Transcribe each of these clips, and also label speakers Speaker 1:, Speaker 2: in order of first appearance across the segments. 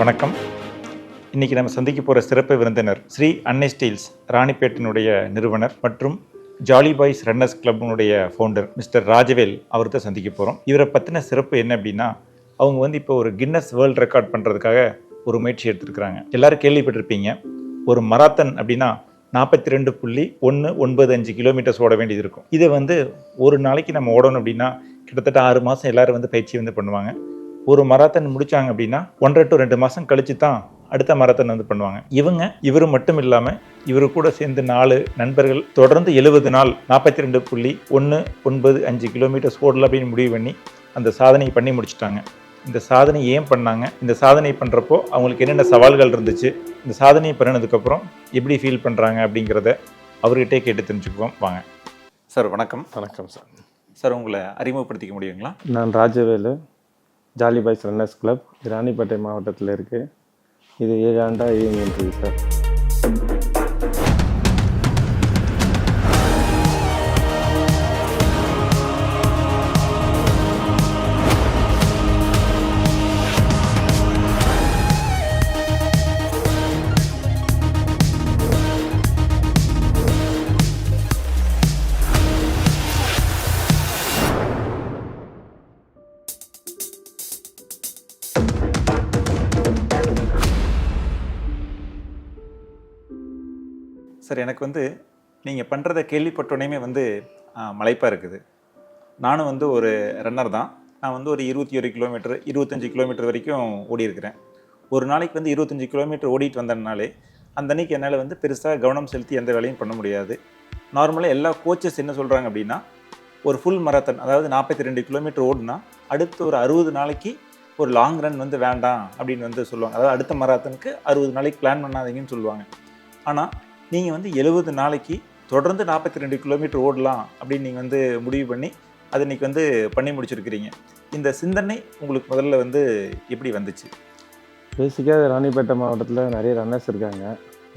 Speaker 1: வணக்கம். இன்றைக்கி நம்ம சந்திக்க போகிற சிறப்பு விருந்தினர் ஸ்ரீ அன்னை ஸ்டீல்ஸ் ராணிப்பேட்டினுடைய நிறுவனர் மற்றும் ஜாலி பாய்ஸ் ரன்னர்ஸ் கிளப்பினுடைய ஃபவுண்டர் மிஸ்டர் ராஜவேல் அவர்கிட்ட சந்திக்க போகிறோம். இவரை பற்றின சிறப்பு என்ன அப்படின்னா, அவங்க இப்போ ஒரு கின்னஸ் வேர்ல்டு ரெக்கார்ட் பண்ணுறதுக்காக ஒரு முயற்சி எடுத்துருக்குறாங்க. எல்லாரும் கேள்விப்பட்டிருப்பீங்க, ஒரு மராத்தன் அப்படின்னா 42.195 கிலோமீட்டர்ஸ் ஓட வேண்டியது இருக்கும். இதை ஒரு நாளைக்கு நம்ம ஓடணும் அப்படின்னா கிட்டத்தட்ட 6 மாதம் எல்லாரும் பயிற்சி பண்ணுவாங்க. ஒரு மராத்தன் முடிச்சாங்க அப்படின்னா 1.5 to 2 மாதம் கழிச்சு தான் அடுத்த மராத்தன் பண்ணுவாங்க. இவர் மட்டும் இல்லாமல் இவரு கூட சேர்ந்து 4 நண்பர்கள் தொடர்ந்து 70 நாள் 42.195 கிலோமீட்டர்ஸ் ஓடல அப்படின்னு முடிவு பண்ணி அந்த சாதனையை பண்ணி முடிச்சுட்டாங்க. இந்த சாதனை ஏன் பண்ணாங்க, இந்த சாதனை பண்ணுறப்போ அவங்களுக்கு என்னென்ன சவால்கள் இருந்துச்சு, இந்த சாதனையை பண்ணினதுக்கப்புறம் எப்படி ஃபீல் பண்ணுறாங்க அப்படிங்கிறத அவர்கிட்டே கேட்டு தெரிஞ்சுக்குவோம். வாங்க சார். வணக்கம்.
Speaker 2: வணக்கம் சார்.
Speaker 1: சார், உங்களை அறிமுகப்படுத்திக்க முடியுங்களா?
Speaker 2: நான் Rajavelu, jolly boys runners club, Ranipet மாவட்டத்தில் இருக்குது. இது 7 ஆண்டாக இயங்கிட்டு சார்.
Speaker 1: சார், எனக்கு நீங்கள் பண்ணுறத கேள்விப்பட்டோன்னே மலைப்பாக இருக்குது. நானும் ஒரு ரன்னர் தான். நான் ஒரு 21 கிலோமீட்டர் 25 கிலோமீட்டர் வரைக்கும் ஓடி இருக்கிறேன். ஒரு நாளைக்கு 25 கிலோமீட்டர் ஓடிட்டு வந்தனாலே அந்த அன்றைக்கி என்னால் பெருசாக கவனம் செலுத்தி எந்த வேலையும் பண்ண முடியாது. நார்மலாக எல்லா கோச்சஸ் என்ன சொல்கிறாங்க அப்படின்னா, ஒரு ஃபுல் மராத்தன், அதாவது 42 கிலோமீட்டர் ஓடுனா அடுத்து ஒரு 60 நாளைக்கு ஒரு லாங் ரன் வேண்டாம் அப்படின்னு சொல்லுவாங்க. அதாவது அடுத்த மராத்தனுக்கு 60 நாளைக்கு பிளான் பண்ணாதீங்கன்னு சொல்லுவாங்க. ஆனால் நீங்கள் 70 நாளைக்கு தொடர்ந்து 42 கிலோமீட்டர் ஓடலாம் அப்படின்னு நீங்கள் முடிவு பண்ணி அதை இன்றைக்கி பண்ணி முடிச்சிருக்கிறீங்க. இந்த சிந்தனை உங்களுக்கு முதல்ல எப்படி வந்துச்சு?
Speaker 2: பேசிக்காக ராணிப்பேட்டை மாவட்டத்தில் நிறைய ரன்னர்ஸ் இருக்காங்க.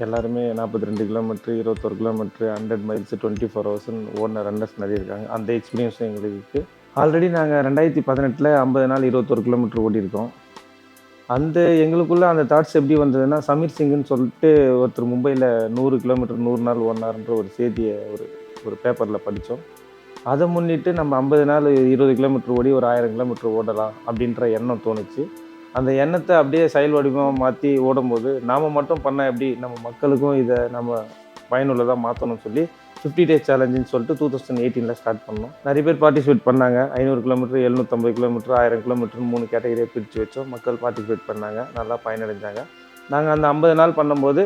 Speaker 2: எல்லாருமே 42 கிலோமீட்ரு 21 கிலோமீட்ரு 100 மைல்ஸ் 24 hours ஓடின ரன்னர்ஸ் நிறைய இருக்காங்க. அந்த எக்ஸ்பீரியன்ஸும் எங்களுக்கு இருக்குது. ஆல்ரெடி நாங்கள் 2018 50 நாள் 21 கிலோமீட்டர் ஓடிருக்கோம். எங்களுக்குள்ளே அந்த தாட்ஸ் எப்படி வந்ததுன்னா, சமீர் சிங்குன்னு சொல்லிட்டு ஒருத்தர் மும்பையில் 100 கிலோமீட்டர் 100 நாள் ஓடினார்ன்ற ஒரு செய்தியை ஒரு பேப்பரில் படித்தோம். அதை முன்னிட்டு நம்ம 50 நாள் 20 கிலோமீட்டர் ஓடி ஒரு 1000 கிலோமீட்டர் ஓடலாம் அப்படின்ற எண்ணம் தோணுச்சு. அந்த எண்ணத்தை அப்படியே செயல் வடிவமாக மாற்றி ஓடும்போது நாம் மட்டும் பண்ணால் எப்படி, நம்ம மக்களுக்கும் இதை நம்ம பயனுள்ளதாக மாற்றணும்னு சொல்லி 50 days சேலஞ்சுன்னு சொல்லிட்டு 2018 ஸ்டார்ட் பண்ணோம். நிறைய பேர் பார்ட்டிசிபேட் பண்ணாங்க. 500 கிலோமீட்டர் 750 கிலோமீட்டர் 1000 கிலோமீட்டர் 3 கேட்டகரியை பிரித்து வச்சோம். மக்கள் பார்ட்டிசிபேட் பண்ணாங்க, நல்லா பயனடைஞ்சாங்க. நாங்கள் அந்த 50 நாள் பண்ணும்போது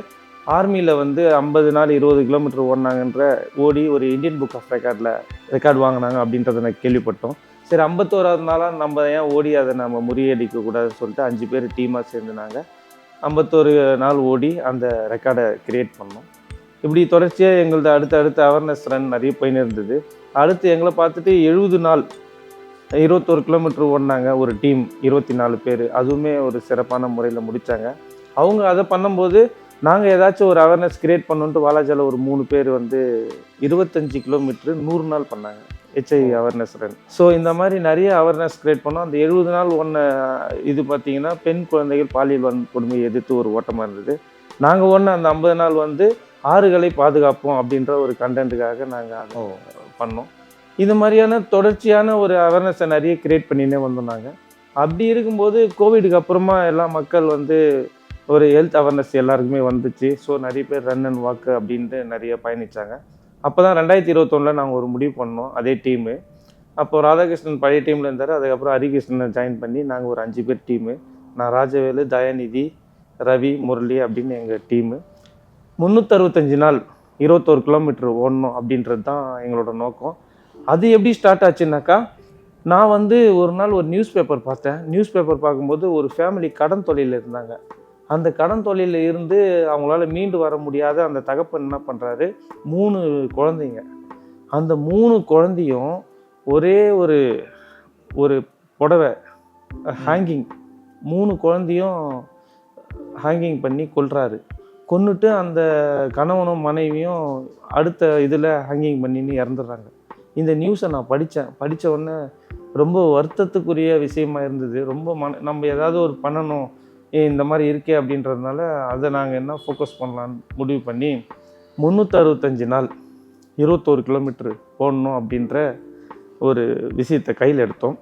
Speaker 2: ஆர்மியில் 50 நாள் 20 கிலோமீட்டர் ஓடினாங்கன்ற ஓடி ஒரு இந்தியன் புக் ஆஃப் ரெக்கார்டு வாங்கினாங்க அப்படின்றத நான் கேள்விப்பட்டோம். சரி, 51வது நாளாக நம்ம ஏன் ஓடி அதை நம்ம முறியடிக்கக்கூடாதுன்னு சொல்லிட்டு 5 பேர் டீமாக சேர்ந்து நாங்கள் 51 நாள் ஓடி அந்த ரெக்கார்டை கிரியேட் பண்ணோம். இப்படி தொடர்ச்சியாக எங்களது அடுத்த அவேர்னஸ் ரன் நிறைய போயின்னு இருந்தது. அடுத்து எங்களை பார்த்துட்டு 70 நாள் 21 கிலோமீட்டர் ஓடினாங்க ஒரு டீம், 24 பேர். அதுவுமே ஒரு சிறப்பான முறையில் முடித்தாங்க. அவங்க அதை பண்ணும்போது நாங்கள் ஏதாச்சும் ஒரு அவேர்னஸ் கிரியேட் பண்ணணுன்ட்டு வாலாஜாவில் ஒரு 3 பேர் 25 கிலோமீட்டர் 100 நாள் பண்ணாங்க, HIV அவேர்னஸ் ரன். ஸோ இந்த மாதிரி நிறைய அவேர்னஸ் கிரியேட் பண்ணோம். அந்த 70 நாள் இது பார்த்திங்கன்னா பெண் குழந்தைகள் பாலியல் வன்கொடுமையை எதிர்த்து ஒரு ஓட்டமாக இருந்தது. நாங்கள் அந்த 50 நாள் ஆறுகளை பாதுகாப்போம் அப்படின்ற ஒரு கண்டென்ட்டுக்காக நாங்கள் அதை பண்ணோம். இது மாதிரியான தொடர்ச்சியான ஒரு அவேர்னஸை நிறைய கிரியேட் பண்ணினே வந்தோம் நாங்கள். அப்படி இருக்கும்போது கோவிடுக்கு அப்புறமா எல்லா மக்கள் ஒரு ஹெல்த் அவேர்னஸ் எல்லாருக்குமே வந்துச்சு. ஸோ நிறைய பேர் ரன் அண்ட் வாக்கு அப்படின்ட்டு நிறைய பயணித்தாங்க. அப்போ தான் 2021 நாங்கள் ஒரு முடிவு பண்ணோம். அதே டீமு அப்போது ராதாகிருஷ்ணன் பழைய டீமில் இருந்தார். அதுக்கப்புறம் ஹரிகிருஷ்ணனை ஜாயின் பண்ணி நாங்கள் ஒரு 5 பேர் டீமு. நான் ராஜவேலு, தயாநிதி, ரவி, முரளி அப்படின்னு எங்கள் டீமு 365 நாள் 21 கிலோமீட்டர் ஓடணும் அப்படின்றது தான் எங்களோட நோக்கம். அது எப்படி ஸ்டார்ட் ஆச்சுன்னாக்கா, நான் ஒரு நாள் ஒரு நியூஸ் பேப்பர் பார்த்தேன். நியூஸ் பேப்பர் பார்க்கும்போது ஒரு ஃபேமிலி கடன் தொழிலில் இருந்தாங்க. அந்த கடன் தொழிலில் இருந்து அவங்களால மீண்டு வர முடியாத அந்த தகப்பன் என்ன பண்ணுறாரு, 3 குழந்தைங்க. அந்த 3 குழந்தையும் ஒரே ஒரு புடவை ஹேங்கிங், 3 குழந்தையும் ஹேங்கிங் பண்ணி கொல்றாரு. கொன்னுட்டு அந்த கணவனும் மனைவியும் அடுத்த இதில் ஹேங்கிங் பண்ணின்னு இறந்துடுறாங்க. இந்த நியூஸை நான் படித்த உடனே ரொம்ப வருத்தத்துக்குரிய விஷயமா இருந்தது. ரொம்ப நம்ம ஏதாவது ஒரு பண்ணணும், இந்த மாதிரி இருக்கே அப்படின்றதுனால அதை நாங்கள் என்ன ஃபோக்கஸ் பண்ணலான்னு முடிவு பண்ணி 365 நாள் 21 கிலோமீட்டர் போடணும் அப்படின்ற ஒரு விஷயத்தை கையில் எடுத்தோம்.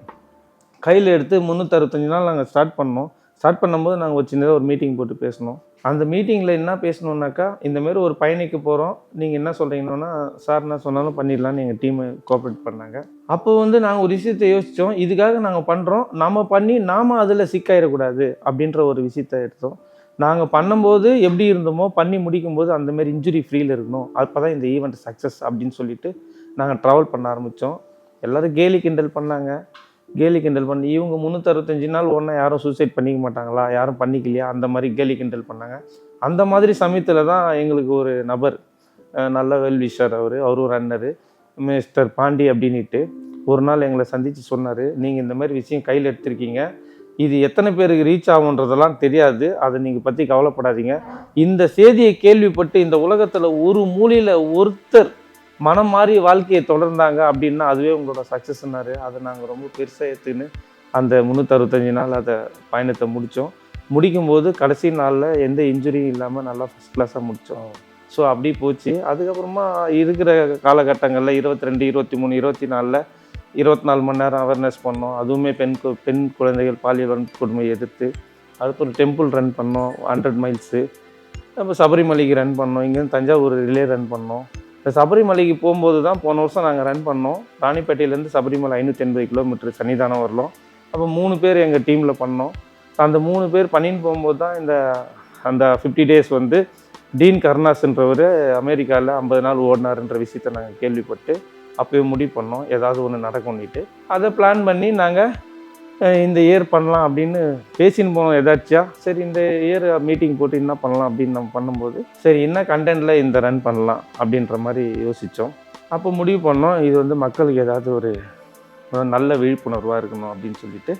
Speaker 2: கையில் எடுத்து 365 நாள் நாங்கள் ஸ்டார்ட் பண்ணோம். ஸ்டார்ட் பண்ணும்போது நாங்கள் ஒரு சின்னதாக ஒரு மீட்டிங் போட்டு பேசினோம். அந்த மீட்டிங்கில் என்ன பேசணுன்னாக்கா, இந்தமாரி ஒரு பயணிக்க போகிறோம், நீங்கள் என்ன சொல்கிறீங்கன்னா சார் என்ன சொன்னாலும் பண்ணிடலான்னு எங்கள் டீமை கோஆப்ரேட் பண்ணாங்க. அப்போ நாங்கள் ஒரு விஷயத்தை யோசித்தோம், இதுக்காக நாங்கள் பண்ணுறோம், நம்ம பண்ணி நாம் அதில் சிக்காயிடக்கூடாது அப்படின்ற ஒரு விஷயத்தை எடுத்தோம். நாங்கள் பண்ணும்போது எப்படி இருந்தோமோ பண்ணி முடிக்கும்போது அந்தமாரி இன்ஜுரி ஃப்ரீயில் இருக்கணும், அப்போ தான் இந்த ஈவெண்ட் சக்ஸஸ் அப்படின்னு சொல்லிட்டு நாங்கள் ட்ராவல் பண்ண ஆரம்பித்தோம். எல்லோரும் கேலி கிண்டல் பண்ணாங்க. கேலி கிண்டல் பண்ணி இவங்க 365 நாள் ஒன்றா யாரும் சூசைட் பண்ணிக்க மாட்டாங்களா, யாரும் பண்ணிக்கலையா, அந்த மாதிரி கேலி கிண்டல் பண்ணாங்க. அந்த மாதிரி சமயத்தில் தான் எங்களுக்கு ஒரு நபர், நல்ல வெல்விஷர், அவரும் ரன்னரு, மிஸ்டர் பாண்டி அப்படின்ட்டு ஒரு நாள் எங்களை சந்தித்து சொன்னார், நீங்கள் இந்த மாதிரி விஷயம் கையில் எடுத்திருக்கீங்க, இது எத்தனை பேருக்கு ரீச் ஆகுன்றதெல்லாம் தெரியாது, அதை நீங்கள் பற்றி கவலைப்படாதீங்க. இந்த செய்தியை கேள்விப்பட்டு இந்த உலகத்தில் ஒரு மூலையில் ஒருத்தர் மனம் மாறி வாழ்க்கையை தொடர்ந்தாங்க அப்படின்னா அதுவே உங்களோட சக்ஸஸ்னாரு. அதை நாங்கள் ரொம்ப பெருசாக எடுத்துன்னு அந்த 365 நாள் அதை பயணத்தை முடித்தோம். முடிக்கும்போது கடைசி நாளில் எந்த இன்ஜுரியும் இல்லாமல் நல்லா ஃபஸ்ட் கிளாஸாக முடித்தோம். ஸோ அப்படி போச்சு. அதுக்கப்புறமா இருக்கிற காலகட்டங்களில் 22, 23, 24 24 மணி நேரம் அவேர்னஸ் பண்ணோம். அதுவுமே பெண் குழந்தைகள் பாலியல் வன்கொடுமை எதிர்த்து. அடுத்து ஒரு டெம்பிள் ரன் பண்ணோம் 100 மைல்ஸு. அப்போ சபரிமலைக்கு ரன் பண்ணோம். இங்கேருந்து தஞ்சாவூர் ரிலே ரன் பண்ணோம். இந்த சபரிமலைக்கு போகும்போது தான் போன வருஷம் நாங்கள் ரன் பண்ணோம். ராணிப்பேட்டையிலேருந்து சபரிமலை 580 கிலோமீட்டர் சன்னிதானம் வரலாம். அப்போ 3 பேர் எங்கள் டீமில் பண்ணோம். அந்த 3 பேர் பண்ணின்னு போகும்போது தான் அந்த 50 டேஸ் டீன் கர்னாஸ்ன்றவர் அமெரிக்காவில் 50 நாள் ஓடினார்ன்ற விஷயத்தை நாங்கள் கேள்விப்பட்டு அப்போயே முடிவு பண்ணோம் ஏதாவது ஒன்று நடக்கும்னுட்டு. அதை பிளான் பண்ணி நாங்கள் இந்த இயர் பண்ணலாம் அப்படின்னு பேசின்னு போனோம் எதாச்சியா. சரி இந்த இயர் மீட்டிங் போட்டு என்ன பண்ணலாம் அப்படின்னு நம்ம பண்ணும்போது சரி என்ன கண்டென்ட்டில் இந்த ரன் பண்ணலாம் அப்படின்ற மாதிரி யோசித்தோம். அப்போ முடிவு பண்ணோம் இது மக்களுக்கு ஏதாவது ஒரு நல்ல விழிப்புணர்வாக இருக்கணும் அப்படின்னு சொல்லிட்டு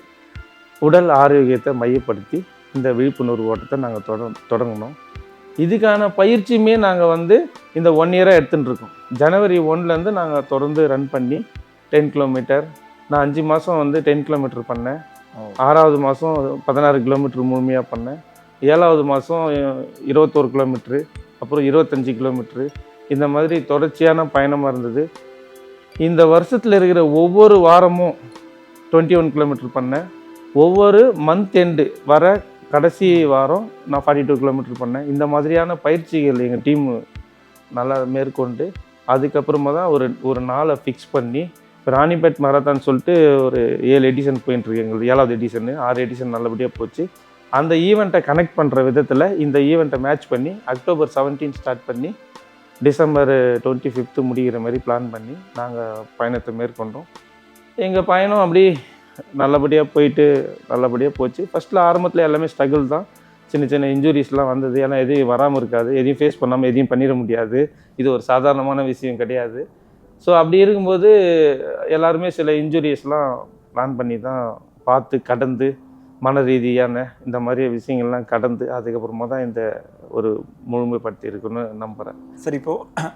Speaker 2: உடல் ஆரோக்கியத்தை மையப்படுத்தி இந்த விழிப்புணர்வு ஓட்டத்தை நாங்கள் தொடங்கணும். இதுக்கான பயிற்சியுமே நாங்கள் இந்த 1 இயராக எடுத்துகிட்டு இருக்கோம். ஜனவரி 1லேருந்து நாங்கள் தொடர்ந்து ரன் பண்ணி 10 கிலோமீட்டர், நான் 5 மாதம் 10 கிலோமீட்டர் பண்ணேன். 6வது மாதம் 16 கிலோமீட்டர் முழுமையாக பண்ணேன். 7வது மாதம் 21 கிலோமீட்ரு, அப்புறம் 25 கிலோமீட்ரு. இந்த மாதிரி தொடர்ச்சியான பயணமாக இருந்தது. இந்த வருஷத்தில் இருக்கிற ஒவ்வொரு வாரமும் 21 கிலோமீட்டர் பண்ணேன். ஒவ்வொரு மந்த் எண்டு வர கடைசி வாரம் நான் 42 கிலோமீட்டர் பண்ணேன். இந்த மாதிரியான பயிற்சிகள் எங்கள் டீமு நல்லா மேற்கொண்டு அதுக்கப்புறமா தான் ஒரு நாளை ஃபிக்ஸ் பண்ணி ராணிப்பேட் மாரத்தான் சொல்லிட்டு ஒரு 7 எடிஷன் போயிட்டுருக்கு. எங்களுக்கு 7வது எடிஷனு, 6 எடிஷன் நல்லபடியாக போச்சு. அந்த ஈவெண்ட்டை கனெக்ட் பண்ணுற விதத்தில் இந்த ஈவெண்ட்டை மேட்ச் பண்ணி அக்டோபர் 17 ஸ்டார்ட் பண்ணி டிசம்பர் 25 முடிகிற மாதிரி பிளான் பண்ணி நாங்கள் பயணத்தை மேற்கொண்டோம். எங்கள் பயணம் அப்படி நல்லபடியாக போச்சு. ஃபஸ்ட்டில் ஆரம்பத்தில் எல்லாமே ஸ்ட்ரகிள் தான். சின்ன சின்ன இன்ஜுரிஸ்லாம் வந்தது. ஏன்னா எதையும் வராமல் இருக்காது, எதையும் ஃபேஸ் பண்ணாமல் எதையும் பண்ணிட முடியாது. இது ஒரு சாதாரணமான விஷயம் கிடையாது. ஸோ அப்படி இருக்கும்போது எல்லாருமே சில இன்ஜுரிஸ்லாம் பிளான் பண்ணி தான் பார்த்து கடந்து மன ரீதியான இந்த மாதிரி விஷயங்கள்லாம் கடந்து அதுக்கப்புறமா தான் இந்த ஒரு முழுமைப்படுத்தி இருக்குன்னு நம்புகிறேன்.
Speaker 1: சரி, இப்போது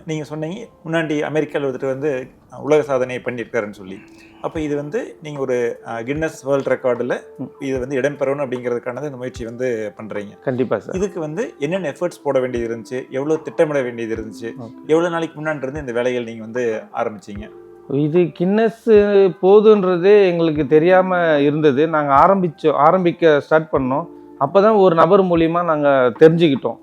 Speaker 1: நீங்கள் சொன்னீங்க முன்னாடி அமெரிக்காவில் உலக சாதனையை பண்ணியிருக்காருன்னு சொல்லி. அப்போ இது நீங்கள் ஒரு கின்னஸ் வேர்ல்ட் ரெக்கார்டில் இது இடம் பெறணும் அப்படிங்கிறதுக்கானது இந்த முயற்சி பண்ணுறீங்க.
Speaker 2: கண்டிப்பாக சார்.
Speaker 1: இதுக்கு என்னென்ன எஃபர்ட்ஸ் போட வேண்டியது இருந்துச்சு, எவ்வளோ திட்டமிட வேண்டியது இருந்துச்சு, எவ்வளோ நாளைக்கு முன்னாடி இருந்து இந்த வேலைகள் நீங்கள் ஆரம்பிச்சிங்க?
Speaker 2: இது கின்னஸ் போதுன்றதே எங்களுக்கு தெரியாமல் இருந்தது. நாங்கள் ஆரம்பிக்க ஸ்டார்ட் பண்ணோம். அப்போ தான் ஒரு நபர் மூலிமா நாங்கள் தெரிஞ்சுக்கிட்டோம்.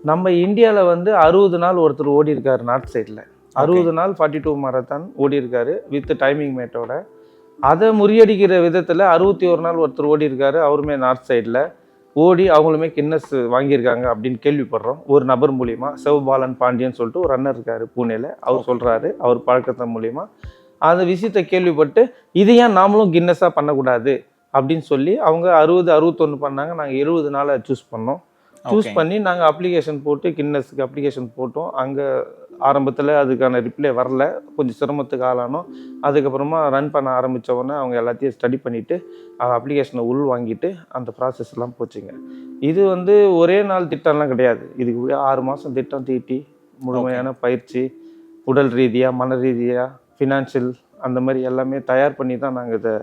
Speaker 2: நம்ம இந்தியாவில் 60 நாள் ஒருத்தர் ஓடி இருக்கார் நார்த் சைடில். 60 நாள் 42 மாரத்தான் ஓடி இருக்காரு வித் டைமிங் மேட்டோட. அதை முறியடிக்கிற விதத்தில் 61 நாள் ஒருத்தர் ஓடி இருக்காரு, அவருமே நார்த் சைடில் ஓடி அவங்களுமே கின்னஸ் வாங்கியிருக்காங்க அப்படின்னு கேள்விப்படுறோம். ஒரு நபர் மூலிமா சிவபாலன் பாண்டியன் சொல்லிட்டு ஒரு ரன்னர் இருக்கார் பூனேல, அவர் சொல்கிறாரு. அவர் பழக்கத்தின் மூலிமா அந்த விஷயத்தை கேள்விப்பட்டு இது ஏன் நாமளும் கின்னஸாக பண்ணக்கூடாது அப்படின்னு சொல்லி அவங்க 60, 61 பண்ணாங்க. நாங்கள் 70 நாளை சூஸ் பண்ணோம். சூஸ் பண்ணி நாங்கள் அப்ளிகேஷன் போட்டு கின்னஸுக்கு அப்ளிகேஷன் போட்டோம். அங்கே ஆரம்பத்தில் அதுக்கான ரிப்ளை வரல, கொஞ்சம் சிரமத்துக்கு ஆளானோம். அதுக்கப்புறமா ரன் பண்ண ஆரம்பித்தவொடனே அவங்க எல்லாத்தையும் ஸ்டடி பண்ணிவிட்டு அப்ளிகேஷனை உள் வாங்கிட்டு அந்த ப்ராசஸ்லாம் போச்சுங்க. இது ஒரே நாள் திட்டம்லாம் கிடையாது. இதுக்கு 6 மாதம் திட்டம் தீட்டி முழுமையான பயிற்சி, உடல் ரீதியாக, மன ரீதியாக, ஃபினான்ஷியல் அந்த மாதிரி எல்லாமே தயார் பண்ணி தான் நாங்கள் இதை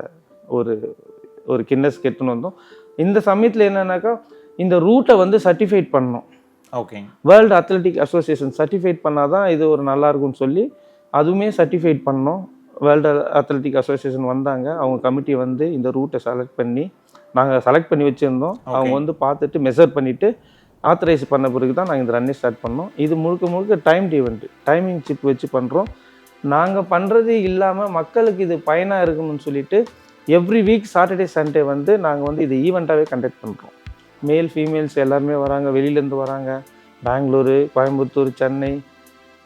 Speaker 2: ஒரு கின்னஸ் கெட்டுன்னு வந்தோம். இந்த சமயத்தில் என்னன்னாக்கா இந்த ரூட்டை வந்து சர்டிஃபைட் பண்ணணும்.
Speaker 1: Okay.
Speaker 2: World athletic association certified பண்ணால் தான் இது ஒரு நல்லா இருக்கும்னு சொல்லி அதுவுமே சர்டிஃபைட் பண்ணோம். வேர்ல்டு அத்லெட்டிக் அசோசியேஷன் வந்தாங்க, அவங்க கமிட்டி வந்து இந்த ரூட்டை செலக்ட் பண்ணி நாங்கள் செலக்ட் பண்ணி வச்சுருந்தோம். அவங்க வந்து பார்த்துட்டு மெஷர் பண்ணிவிட்டு ஆத்தரைஸ் பண்ண பிறகு தான் நாங்கள் இந்த ரன்னை ஸ்டார்ட் பண்ணோம். இது முழுக்க முழுக்க டைம்டு ஈவெண்ட்டு, டைமிங் சிப் வச்சு பண்ணுறோம். நாங்கள் பண்ணுறது இல்லாமல் மக்களுக்கு இது பயனாக இருக்கணும்னு சொல்லிட்டு எவ்ரி வீக் சாட்டர்டே சண்டே வந்து நாங்கள் வந்து இது ஈவெண்ட்டாகவே கண்டக்ட் பண்ணுறோம். மேல் ஃபீமேல்ஸ் எல்லாருமே வராங்க, வெளியிலேருந்து வராங்க. பெங்களூரு, கோயம்புத்தூர், சென்னை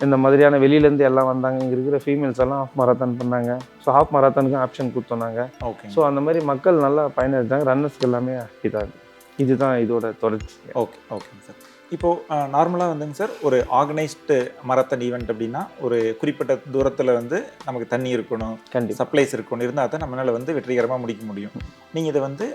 Speaker 2: இந்த மாதிரியான வெளியிலேருந்து எல்லாம் வந்தாங்க. இங்கே இருக்கிற ஃபீமேல்ஸ் எல்லாம் ஹாஃப் மராத்தான் பண்ணாங்க. ஸோ ஹாஃப் மராத்தானுக்கும் ஆப்ஷன் கொடுத்தோன்னாங்க.
Speaker 1: ஓகே.
Speaker 2: ஸோ அந்த மாதிரி மக்கள் நல்லா பயனடைஞ்சாங்க. ரன்னர்ஸ்க்கு எல்லாமே இதாக இதுதான் இதோட தொடர்ச்சி.
Speaker 1: ஓகே. ஓகேங்க சார். இப்போது நார்மலாக வந்துங்க சார், ஒரு ஆர்கனைஸ்டு மராத்தான் ஈவெண்ட் அப்படின்னா ஒரு குறிப்பிட்ட தூரத்தில் வந்து நமக்கு தண்ணி இருக்கணும்,
Speaker 2: கண்டிப்பாக
Speaker 1: சப்ளைஸ் இருக்கணும், இருந்தால் தான் நம்மளால் வந்து வெற்றிகரமாக முடிக்க முடியும். நீங்கள் இதை வந்து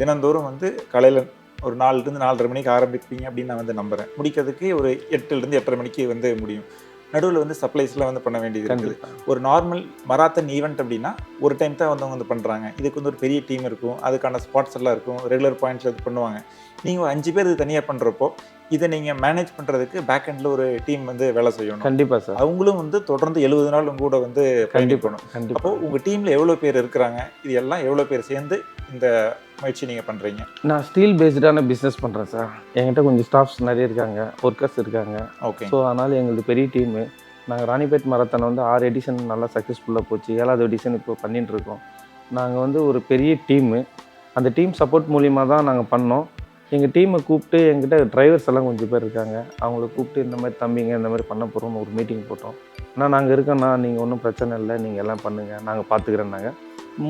Speaker 1: தினந்தோறும் வந்து காலையில் ஒரு 4லேருந்து 4:30 மணிக்கு ஆரம்பிப்பீங்க அப்படின்னு நான் வந்து நம்புகிறேன். முடிக்கிறதுக்கு ஒரு 8லேருந்து 8:30 மணிக்கு வந்து முடியும். நடுவில் வந்து சப்ளைஸ்லாம் வந்து பண்ண வேண்டியது இருக்குது. ஒரு நார்மல் மராத்தான் ஈவெண்ட் அப்படின்னா ஒரு டைம் தான் வந்து அவங்க வந்து பண்ணுறாங்க. இதுக்கு வந்து ஒரு பெரிய டீம் இருக்கும், அதுக்கான ஸ்பாட்ஸ் எல்லாம் இருக்கும், ரெகுலர் பாயிண்ட்ஸில் இது பண்ணுவாங்க. நீங்கள் ஒரு 5 பேர் இது தனியாக பண்ணுறப்போ இதை நீங்கள் மேனேஜ் பண்ணுறதுக்கு பேக் எண்டில் ஒரு டீம் வந்து வேலை செய்யணும்.
Speaker 2: கண்டிப்பாக சார்.
Speaker 1: அவங்களும் வந்து தொடர்ந்து 70 நாள் கூட வந்து பயணிக்கணும். அப்போ உங்கள் டீமில் எவ்வளோ பேர் இருக்கிறாங்க, இது எல்லாம் எவ்வளோ பேர் சேர்ந்து இந்த முயற்சி நீங்கள் பண்ணுறீங்க?
Speaker 2: நான் ஸ்டீல் பேஸ்டான பிஸ்னஸ் பண்ணுறேன் சார். என்கிட்ட கொஞ்சம் ஸ்டாஃப்ஸ் நிறைய இருக்காங்க, ஒர்க்கர்ஸ் இருக்காங்க.
Speaker 1: ஓகே.
Speaker 2: ஸோ அதனால் எங்களுக்கு பெரிய டீமு. நாங்கள் ராணிப்பேட் மராத்தான் வந்து 6 எடிஷன் நல்லா சக்ஸஸ்ஃபுல்லாக போச்சு. 7வது எடிஷன் இப்போ பண்ணிகிட்டு இருக்கோம். நாங்கள் வந்து ஒரு பெரிய டீமு. அந்த டீம் சப்போர்ட் மூலிமா தான் நாங்கள் பண்ணோம். எங்கள் டீமை கூப்பிட்டு எங்கிட்ட டிரைவர்ஸ் எல்லாம் கொஞ்சம் பேர் இருக்காங்க, அவங்கள கூப்பிட்டு இந்த மாதிரி தம்பிங்க இந்த மாதிரி பண்ண போகிறோம்னு ஒரு மீட்டிங் போட்டோம். ஆனால் நாங்கள் இருக்கோண்ணா, நீங்கள் ஒன்றும் பிரச்சனை இல்லை, நீங்கள் எல்லாம் பண்ணுங்கள், நாங்கள் பார்த்துக்கிறேன்னாங்க.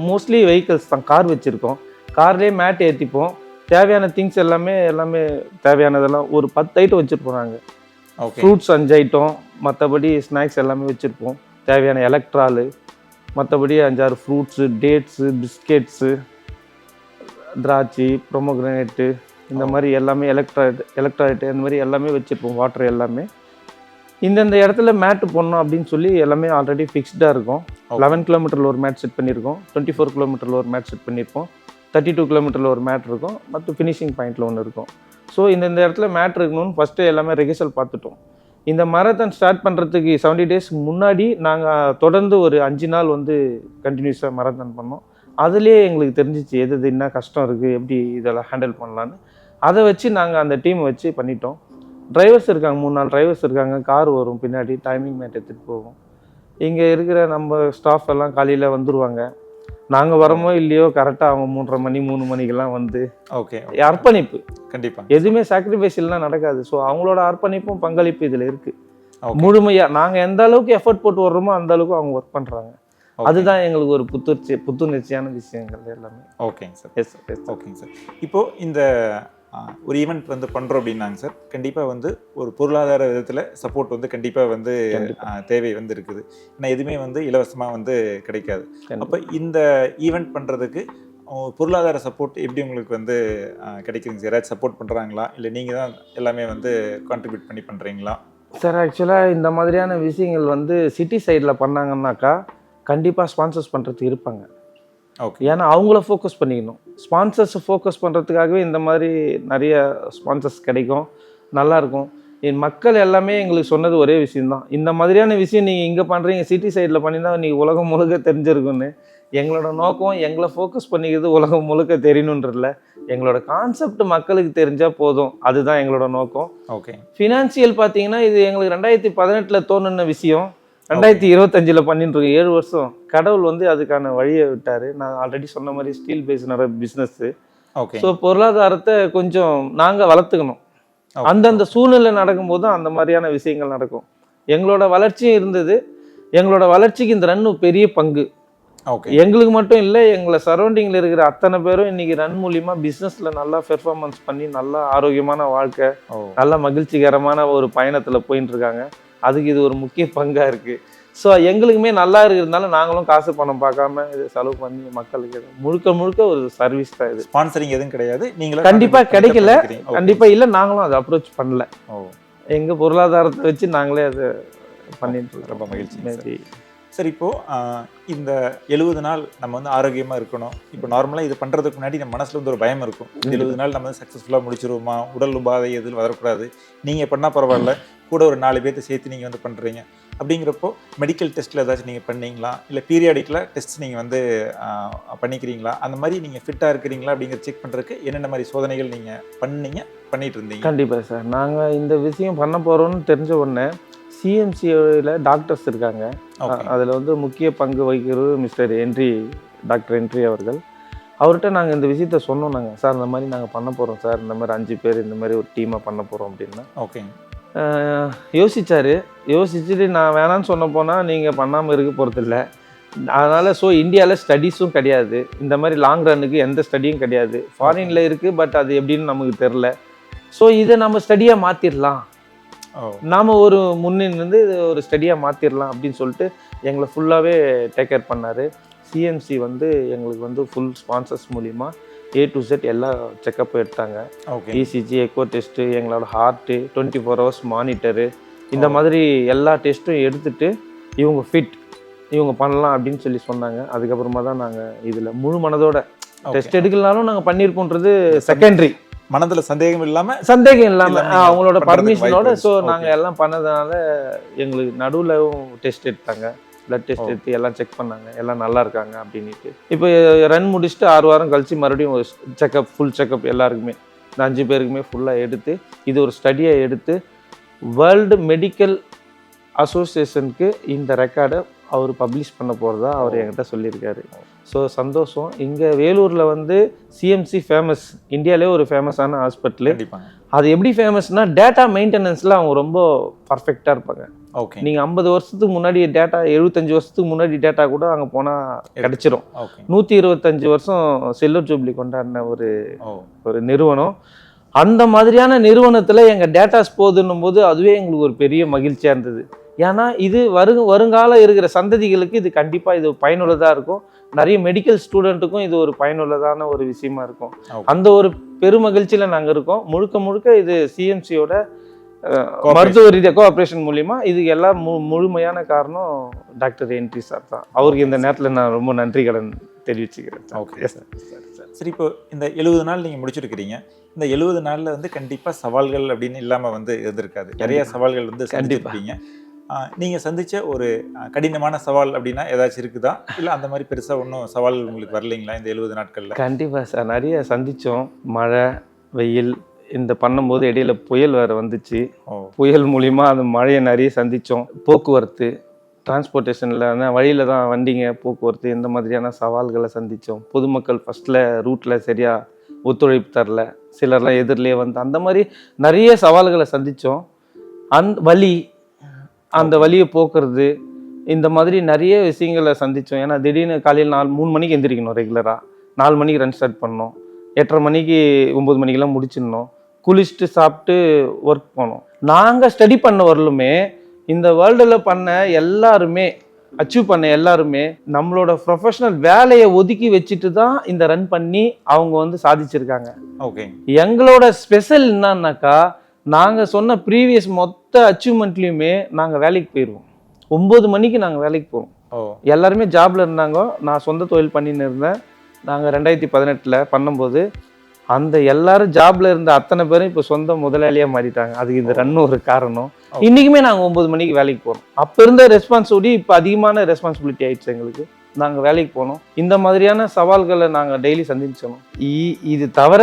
Speaker 2: மோஸ்ட்லி வெஹிக்கிள்ஸ் தான், கார் வச்சுருக்கோம். கார்லேயே மேட் ஏற்றிப்போம். தேவையான திங்ஸ் எல்லாமே தேவையானதெல்லாம் ஒரு 10 ஐட்டம் வச்சுருப்போம். நாங்கள் ஃப்ரூட்ஸ் 5 ஐட்டம், மற்றபடி ஸ்நாக்ஸ் எல்லாமே வச்சுருப்போம். தேவையான எலக்ட்ராலு, மற்றபடி 5-6 ஃப்ரூட்ஸு, டேட்ஸு, பிஸ்கெட்ஸு, திராட்சை, ப்ரொமோகிரனேட்டு, இந்த மாதிரி எல்லாமே எலக்ட்ராய்டு இந்த மாதிரி எல்லாமே வச்சுருப்போம். வாட்டர் எல்லாமே இந்தந்த இடத்துல மேட்டு போடணும் அப்படின்னு சொல்லி எல்லாமே ஆல்ரெடி ஃபிக்ஸ்டாக இருக்கும். 11 கிலோமீட்டரில் ஒரு மேட் செட் பண்ணியிருக்கோம், 24 கிலோமீட்டரில் ஒரு மேட் செட் பண்ணியிருப்போம், 32 கிலோமீட்டரில் ஒரு மேட் இருக்கும், மற்றும் ஃபினிஷிங் பாயிண்டில் ஒன்று இருக்கும். ஸோ இந்த இடத்துல மேட் இருக்கணும்னு ஃபஸ்ட்டு எல்லாமே ரிஹர்சல் பார்த்துட்டோம். இந்த மராத்தான் ஸ்டார்ட் பண்ணுறதுக்கு 70 டேஸ் முன்னாடி நாங்கள் தொடர்ந்து ஒரு 5 நாள் வந்து கண்டினியூஸாக மராத்தான் பண்ணோம். அதுலேயே எங்களுக்கு தெரிஞ்சிச்சு எது என்ன கஷ்டம் இருக்குது, எப்படி இதெல்லாம் ஹேண்டில் பண்ணலான்னு. அதை வச்சு நாங்கள் அந்த டீமை வச்சு பண்ணிட்டோம். டிரைவர்ஸ் இருக்காங்க, 3-4 டிரைவர்ஸ் இருக்காங்க. கார் வரும் பின்னாடி, டைமிங் மேட் எடுத்துகிட்டு போவோம். இங்கே இருக்கிற நம்ம ஸ்டாஃப் எல்லாம் காலையில் வந்துடுவாங்க. நாங்கள் வரமோ இல்லையோ கரெக்டாக அவங்க 3:30 மணி 3 மணிக்கெல்லாம் வந்து அர்ப்பணிப்பு. கண்டிப்பாக எதுவுமே சாக்ரிஃபைஸ் இல்லைனா நடக்காது. ஸோ அவங்களோட அர்ப்பணிப்பும் பங்களிப்பு இதில் இருக்குது முழுமையாக. நாங்கள் எந்த அளவுக்கு எஃபர்ட் போட்டு வர்றோமோ அந்த அளவுக்கு அவங்க ஒர்க் பண்ணுறாங்க. அதுதான் எங்களுக்கு ஒரு புத்துணர்ச்சியான விஷயங்கள் எல்லாமே.
Speaker 1: ஓகேங்க சார். எஸ் எஸ் ஓகேங்க சார். இப்போது இந்த ஒரு ஈவெண்ட் வந்து பண்ணுறோம் அப்படின்னாங்க சார், கண்டிப்பாக வந்து ஒரு பொருளாதார விதத்தில் சப்போர்ட் வந்து கண்டிப்பாக வந்து தேவை வந்து இருக்குது. ஏன்னா எதுவுமே வந்து இலவசமாக வந்து கிடைக்காது. அப்போ இந்த ஈவெண்ட் பண்ணுறதுக்கு பொருளாதார சப்போர்ட் எப்படி உங்களுக்கு வந்து கிடைக்குதுங்க சார்? யாராச்சும் சப்போர்ட் பண்ணுறாங்களா, இல்லை நீங்கள் தான் எல்லாமே வந்து கான்ட்ரிபியூட் பண்ணி பண்ணுறீங்களா?
Speaker 2: சார் ஆக்சுவலாக இந்த மாதிரியான விஷயங்கள் வந்து சிட்டி சைடில் பண்ணாங்கன்னாக்கா கண்டிப்பாக ஸ்பான்சர்ஸ் பண்ணுறதுக்கு இருப்பாங்க.
Speaker 1: ஓகே.
Speaker 2: ஏன்னா அவங்கள ஃபோக்கஸ் பண்ணிக்கணும். ஸ்பான்சர்ஸ் ஃபோக்கஸ் பண்ணுறதுக்காகவே இந்த மாதிரி நிறைய ஸ்பான்சர்ஸ் கிடைக்கும், நல்லாயிருக்கும். என் மக்கள் எல்லாமே எங்களுக்கு சொன்னது ஒரே விஷயந்தான், இந்த மாதிரியான விஷயம் நீங்கள் இங்கே பண்ணுறீங்க, சிட்டி சைடில் பண்ணினா நீங்கள் உலகம் முழுக்க தெரிஞ்சிருக்குன்னு. எங்களோட நோக்கம் எங்களை ஃபோக்கஸ் பண்ணிக்கிறது உலகம் முழுக்க தெரியணுன்றதில்ல, எங்களோட கான்செப்ட் மக்களுக்கு தெரிஞ்சால் போதும், அதுதான் எங்களோட நோக்கம்.
Speaker 1: ஓகே.
Speaker 2: ஃபினான்சியல் பார்த்தீங்கன்னா இது எங்களுக்கு 2018 தோணுன விஷயம், 2025 பண்ணிட்டு இருக்கோம். 7 வருஷம் கடவுள் வந்து அதுக்கான வழியை விட்டார். நான் ஆல்ரெடி சொன்ன மாதிரி ஸ்டீல் பேஸ்னோட பிஸ்னஸ்ஸு.
Speaker 1: ஓகே.
Speaker 2: ஸோ பொருளாதாரத்தை கொஞ்சம் நாங்கள் வளர்த்துக்கணும். அந்தந்த சூழ்நிலை நடக்கும்போது தான் அந்த மாதிரியான விஷயங்கள் நடக்கும். எங்களோட வளர்ச்சியும் இருந்தது. எங்களோட வளர்ச்சிக்கு இந்த ரன் பெரிய பங்கு.
Speaker 1: ஓகே.
Speaker 2: எங்களுக்கு மட்டும் இல்லை, எங்களை சரௌண்டிங்கில் இருக்கிற அத்தனை பேரும் இன்னைக்கு ரன் மூலிமா பிஸ்னஸில் நல்லா பெர்ஃபார்மன்ஸ் பண்ணி நல்லா ஆரோக்கியமான வாழ்க்கை, நல்ல மகிழ்ச்சிகரமான ஒரு பயணத்தில் போயிட்டு இருக்காங்க. அதுக்கு இது ஒரு முக்கிய பங்காக இருக்குது. ஸோ எங்களுக்குமே நல்லா இருக்கிறதுனால நாங்களும் காசு பணம் பார்க்காம இது செலவு பண்ணி மக்களுக்கு முழுக்க முழுக்க ஒரு சர்வீஸ் தான் இது.
Speaker 1: ஸ்பான்சரிங் எதுவும் கிடையாது. நீங்களும்
Speaker 2: கண்டிப்பாக கிடைக்கல, கண்டிப்பாக இல்லை, நாங்களும் அதை அப்ரோச் பண்ணல. எங்கள் பொருளாதாரத்தை வச்சு நாங்களே அதை பண்ணிட்டு இருக்கோம்.
Speaker 1: ரொம்ப மகிழ்ச்சி. சரி, இப்போது இந்த 70 நாள் நம்ம வந்து ஆரோக்கியமாக இருக்கணும். இப்போ நார்மலாக இது பண்ணுறதுக்கு முன்னாடி நம்ம மனசில் வந்து ஒரு பயம் இருக்கும். 70 நாள் நம்ம வந்து சக்ஸஸ்ஃபுல்லாக முடிச்சிருவோமா, உடல் உபாதை எதுவும் வரக்கூடாது, நீங்கள் பண்ணால் பரவாயில்ல, கூட ஒரு 4 பேர்த்து சேர்த்து நீங்கள் வந்து பண்ணுறீங்க. அப்படிங்கிறப்போ மெடிக்கல் டெஸ்ட்டில் ஏதாச்சும் நீங்கள் பண்ணீங்களா, இல்லை பீரியாடிக்கில் டெஸ்ட் நீங்கள் வந்து பண்ணிக்கிறீங்களா, அந்த மாதிரி நீங்கள் ஃபிட்டாக இருக்கிறீங்களா அப்படிங்கிற செக் பண்ணுறதுக்கு என்னென்ன மாதிரி சோதனைகள் நீங்கள் பண்ணிட்டு இருந்தீங்க?
Speaker 2: கண்டிப்பாக சார். நாங்கள் இந்த விஷயம் பண்ண போகிறோம்னு தெரிஞ்ச உடனே சிஎம்சியில் டாக்டர்ஸ் இருக்காங்க. அதில் வந்து முக்கிய பங்கு வகிக்கிறது டாக்டர் என்ட்ரி அவர்கள். அவர்கிட்ட நாங்கள் இந்த விஷயத்த சொன்னோம். சார் இந்த மாதிரி நாங்கள் பண்ண போகிறோம் சார், இந்த மாதிரி 5 பேர் இந்த மாதிரி ஒரு டீமாக பண்ண போகிறோம் அப்படின்னா
Speaker 1: ஓகே
Speaker 2: யோசிச்சுட்டு நான் வேணான்னு சொன்ன போனால் நீங்கள் பண்ணாமல் இருக்க போகிறதில்ல. அதனால் இந்தியாவில் ஸ்டடீஸும் கிடையாது, இந்த மாதிரி லாங் ரன்னுக்கு எந்த ஸ்டடியும் கிடையாது. ஃபாரினில் இருக்குது, பட் அது எப்படின்னு நமக்கு தெரில. இதை நம்ம ஸ்டடியாக மாற்றிடலாம், நாம் ஒரு முன்னிருந்து ஒரு ஸ்டடியாக மாற்றிடலாம் அப்படின்னு சொல்லிட்டு எங்களை ஃபுல்லாகவே டேக் கேர் பண்ணார். சிஎம்சி வந்து எங்களுக்கு வந்து ஃபுல் ஸ்பான்சர்ஸ் மூலிமா A to Z எல்லா செக்கப்பும் எடுத்தாங்க. இசிஜி, எக்கோ டெஸ்ட்டு, எங்களோட ஹார்ட்டு, 24 hours மானிட்டரு, இந்த மாதிரி எல்லா டெஸ்ட்டும் எடுத்துகிட்டு இவங்க ஃபிட், இவங்க பண்ணலாம் அப்படின்னு சொல்லி சொன்னாங்க. அதுக்கப்புறமா தான் நாங்கள் இதில் முழு மனதோட டெஸ்ட் எடுக்கலனாலும் நாங்கள் பண்ணியிருப்போன்றது செகண்டரி.
Speaker 1: மனதில் சந்தேகம் இல்லாமல்
Speaker 2: அவங்களோட பர்மிஷனோட நாங்கள் எல்லாம் பண்ணதுனால எங்களுக்கு நடுவுலவும் டெஸ்ட் எடுத்தாங்க, பிளட் டெஸ்ட் எடுத்து எல்லாம் செக் பண்ணாங்க, எல்லாம் நல்லா இருக்காங்க அப்படின்ட்டு. இப்போ ரன் முடிச்சுட்டு 6 வாரம் கழிச்சு மறுபடியும் ஒரு செக்கப், ஃபுல் செக்கப் எல்லாருக்குமே, இந்த 5 பேருக்குமே ஃபுல்லாக எடுத்து இது ஒரு ஸ்டடியாக எடுத்து வேர்ல்டு மெடிக்கல் அசோசியேஷனுக்கு இந்த ரெக்கார்டை அவர் பப்ளிஷ் பண்ண போகிறதா அவர் என்கிட்ட சொல்லியிருக்காரு. சந்தோஷம். இங்கே வேலூரில் வந்து சிஎம்சி ஃபேமஸ், இந்தியாவிலே ஒரு ஃபேமஸான ஹாஸ்பிட்டலு. அது எப்படி ஃபேமஸ்னா டேட்டா மெயின்டெனன்ஸில் அவங்க ரொம்ப பர்ஃபெக்டாக இருப்பாங்க. நீங்கள் 50 வருஷத்துக்கு முன்னாடி டேட்டா, 75 வருஷத்துக்கு முன்னாடி டேட்டா கூட அங்கே போனால் கிடச்சிரும். 125 வருஷம் சில்வர் ஜூப்ளி கொண்டாடின ஒரு நிறுவனம். அந்த மாதிரியான நிறுவனத்தில் எங்கள் டேட்டாஸ் போதுன்னும் போது அதுவே எங்களுக்கு ஒரு பெரிய மகிழ்ச்சியாக இருந்தது. ஏன்னா இது வருங்கால இருக்கிற சந்ததிகளுக்கு இது கண்டிப்பாக இது பயனுள்ளதாக இருக்கும். நிறைய மெடிக்கல் ஸ்டூடெண்ட்டுக்கும் இது ஒரு பயனுள்ளதான ஒரு விஷயமா இருக்கும். அந்த ஒரு பெருமகிழ்ச்சியில் நாங்கள் இருக்கோம். முழுக்க இது சிஎம்சியோட மருத்துவ ரீதியாக கோஆப்ரேஷன் மூலிமா இது எல்லாம் முழுமையான காரணம் டாக்டர் என்ட்ரி சார் தான். அவருக்கு இந்த நேரத்தில் நான் ரொம்ப நன்றி கடன் தெரிவிச்சுக்கிறேன்.
Speaker 1: Okay sir. சரி, இப்போ இந்த 70 நாள் நீங்கள் முடிச்சிருக்கிறீங்க. இந்த 70 நாளில் வந்து கண்டிப்பாக சவால்கள் அப்படின்னு இல்லாமல் வந்து இருந்திருக்காது, நிறைய சவால்கள் வந்து சந்திச்சிருப்பீங்க. நீங்கள் சந்தித்த ஒரு கடினமான சவால் அப்படின்னா ஏதாச்சும் இருக்குதா, இல்லை அந்த மாதிரி பெருசாக ஒன்றும் சவால் உங்களுக்கு வரலைங்களா இந்த 70 நாட்களில்?
Speaker 2: கண்டிப்பாக சார், நிறைய சந்தித்தோம். மழை, வெயில், இந்த பண்ணும்போது இடையில புயல் வேறு வந்துச்சு. புயல் மூலிமா அந்த மழையை நிறைய சந்தித்தோம். போக்குவரத்து, டிரான்ஸ்போர்ட்டேஷனில் வழியில் தான் வண்டிங்க, போக்குவரத்து, இந்த மாதிரியான சவால்களை சந்தித்தோம். பொதுமக்கள் ஃபஸ்ட்டில் ரூட்டில் சரியாக ஒத்துழைப்பு தரல, சிலர்லாம் எதிரிலே வந்து, அந்த மாதிரி நிறைய சவால்களை சந்தித்தோம். அந்த வழியை போக்குறது, இந்த மாதிரி நிறைய விஷயங்களை சந்தித்தோம். ஏன்னா திடீர்னு காலையில் 3 மணிக்கு எந்திரிக்கணும், ரெகுலராக 4 மணிக்கு ரன் ஸ்டார்ட் பண்ணோம், 8:30 மணிக்கு 9 மணிக்கெல்லாம் முடிச்சிடணும், குளிச்சுட்டு சாப்பிட்டு ஒர்க் போனோம். நாங்கள் ஸ்டடி பண்ண வரலுமே இந்த வேர்ல்டில் பண்ண எல்லாருமே, அச்சீவ் பண்ண எல்லாருமே நம்மளோட ப்ரொஃபஷனல் வேலையை ஒதுக்கி வச்சுட்டு தான் இந்த ரன் பண்ணி அவங்க வந்து சாதிச்சிருக்காங்க. எங்களோட ஸ்பெஷல் என்னன்னாக்கா, நாங்கள் சொன்ன ப்ரீவியஸ் மொத்த அச்சீவ்மெண்ட்லேயுமே நாங்கள் வேலைக்கு போயிடுவோம். 9 மணிக்கு நாங்கள் வேலைக்கு போவோம். எல்லாருமே ஜாபில் இருந்தாங்க, நான் சொந்த தொழில் பண்ணின்னு இருந்தேன். நாங்கள் 2018 பண்ணும்போது அந்த எல்லாரும் ஜாபில் இருந்த அத்தனை பேரும் இப்போ சொந்த முதலாளியாக மாறிட்டாங்க. அதுக்கு இந்த ரன் ஒரு காரணம். இன்றைக்குமே நாங்கள் 9 மணிக்கு வேலைக்கு போகிறோம். அப்போ இருந்த ரெஸ்பான்சிபிலிட்டி இப்போ அதிகமான ரெஸ்பான்சிபிலிட்டி ஆயிடுச்சு எங்களுக்கு. நாங்கள் வேலைக்கு போனோம். இந்த மாதிரியான சவால்களை நாங்கள் டெய்லி சந்திச்சோம். இது தவிர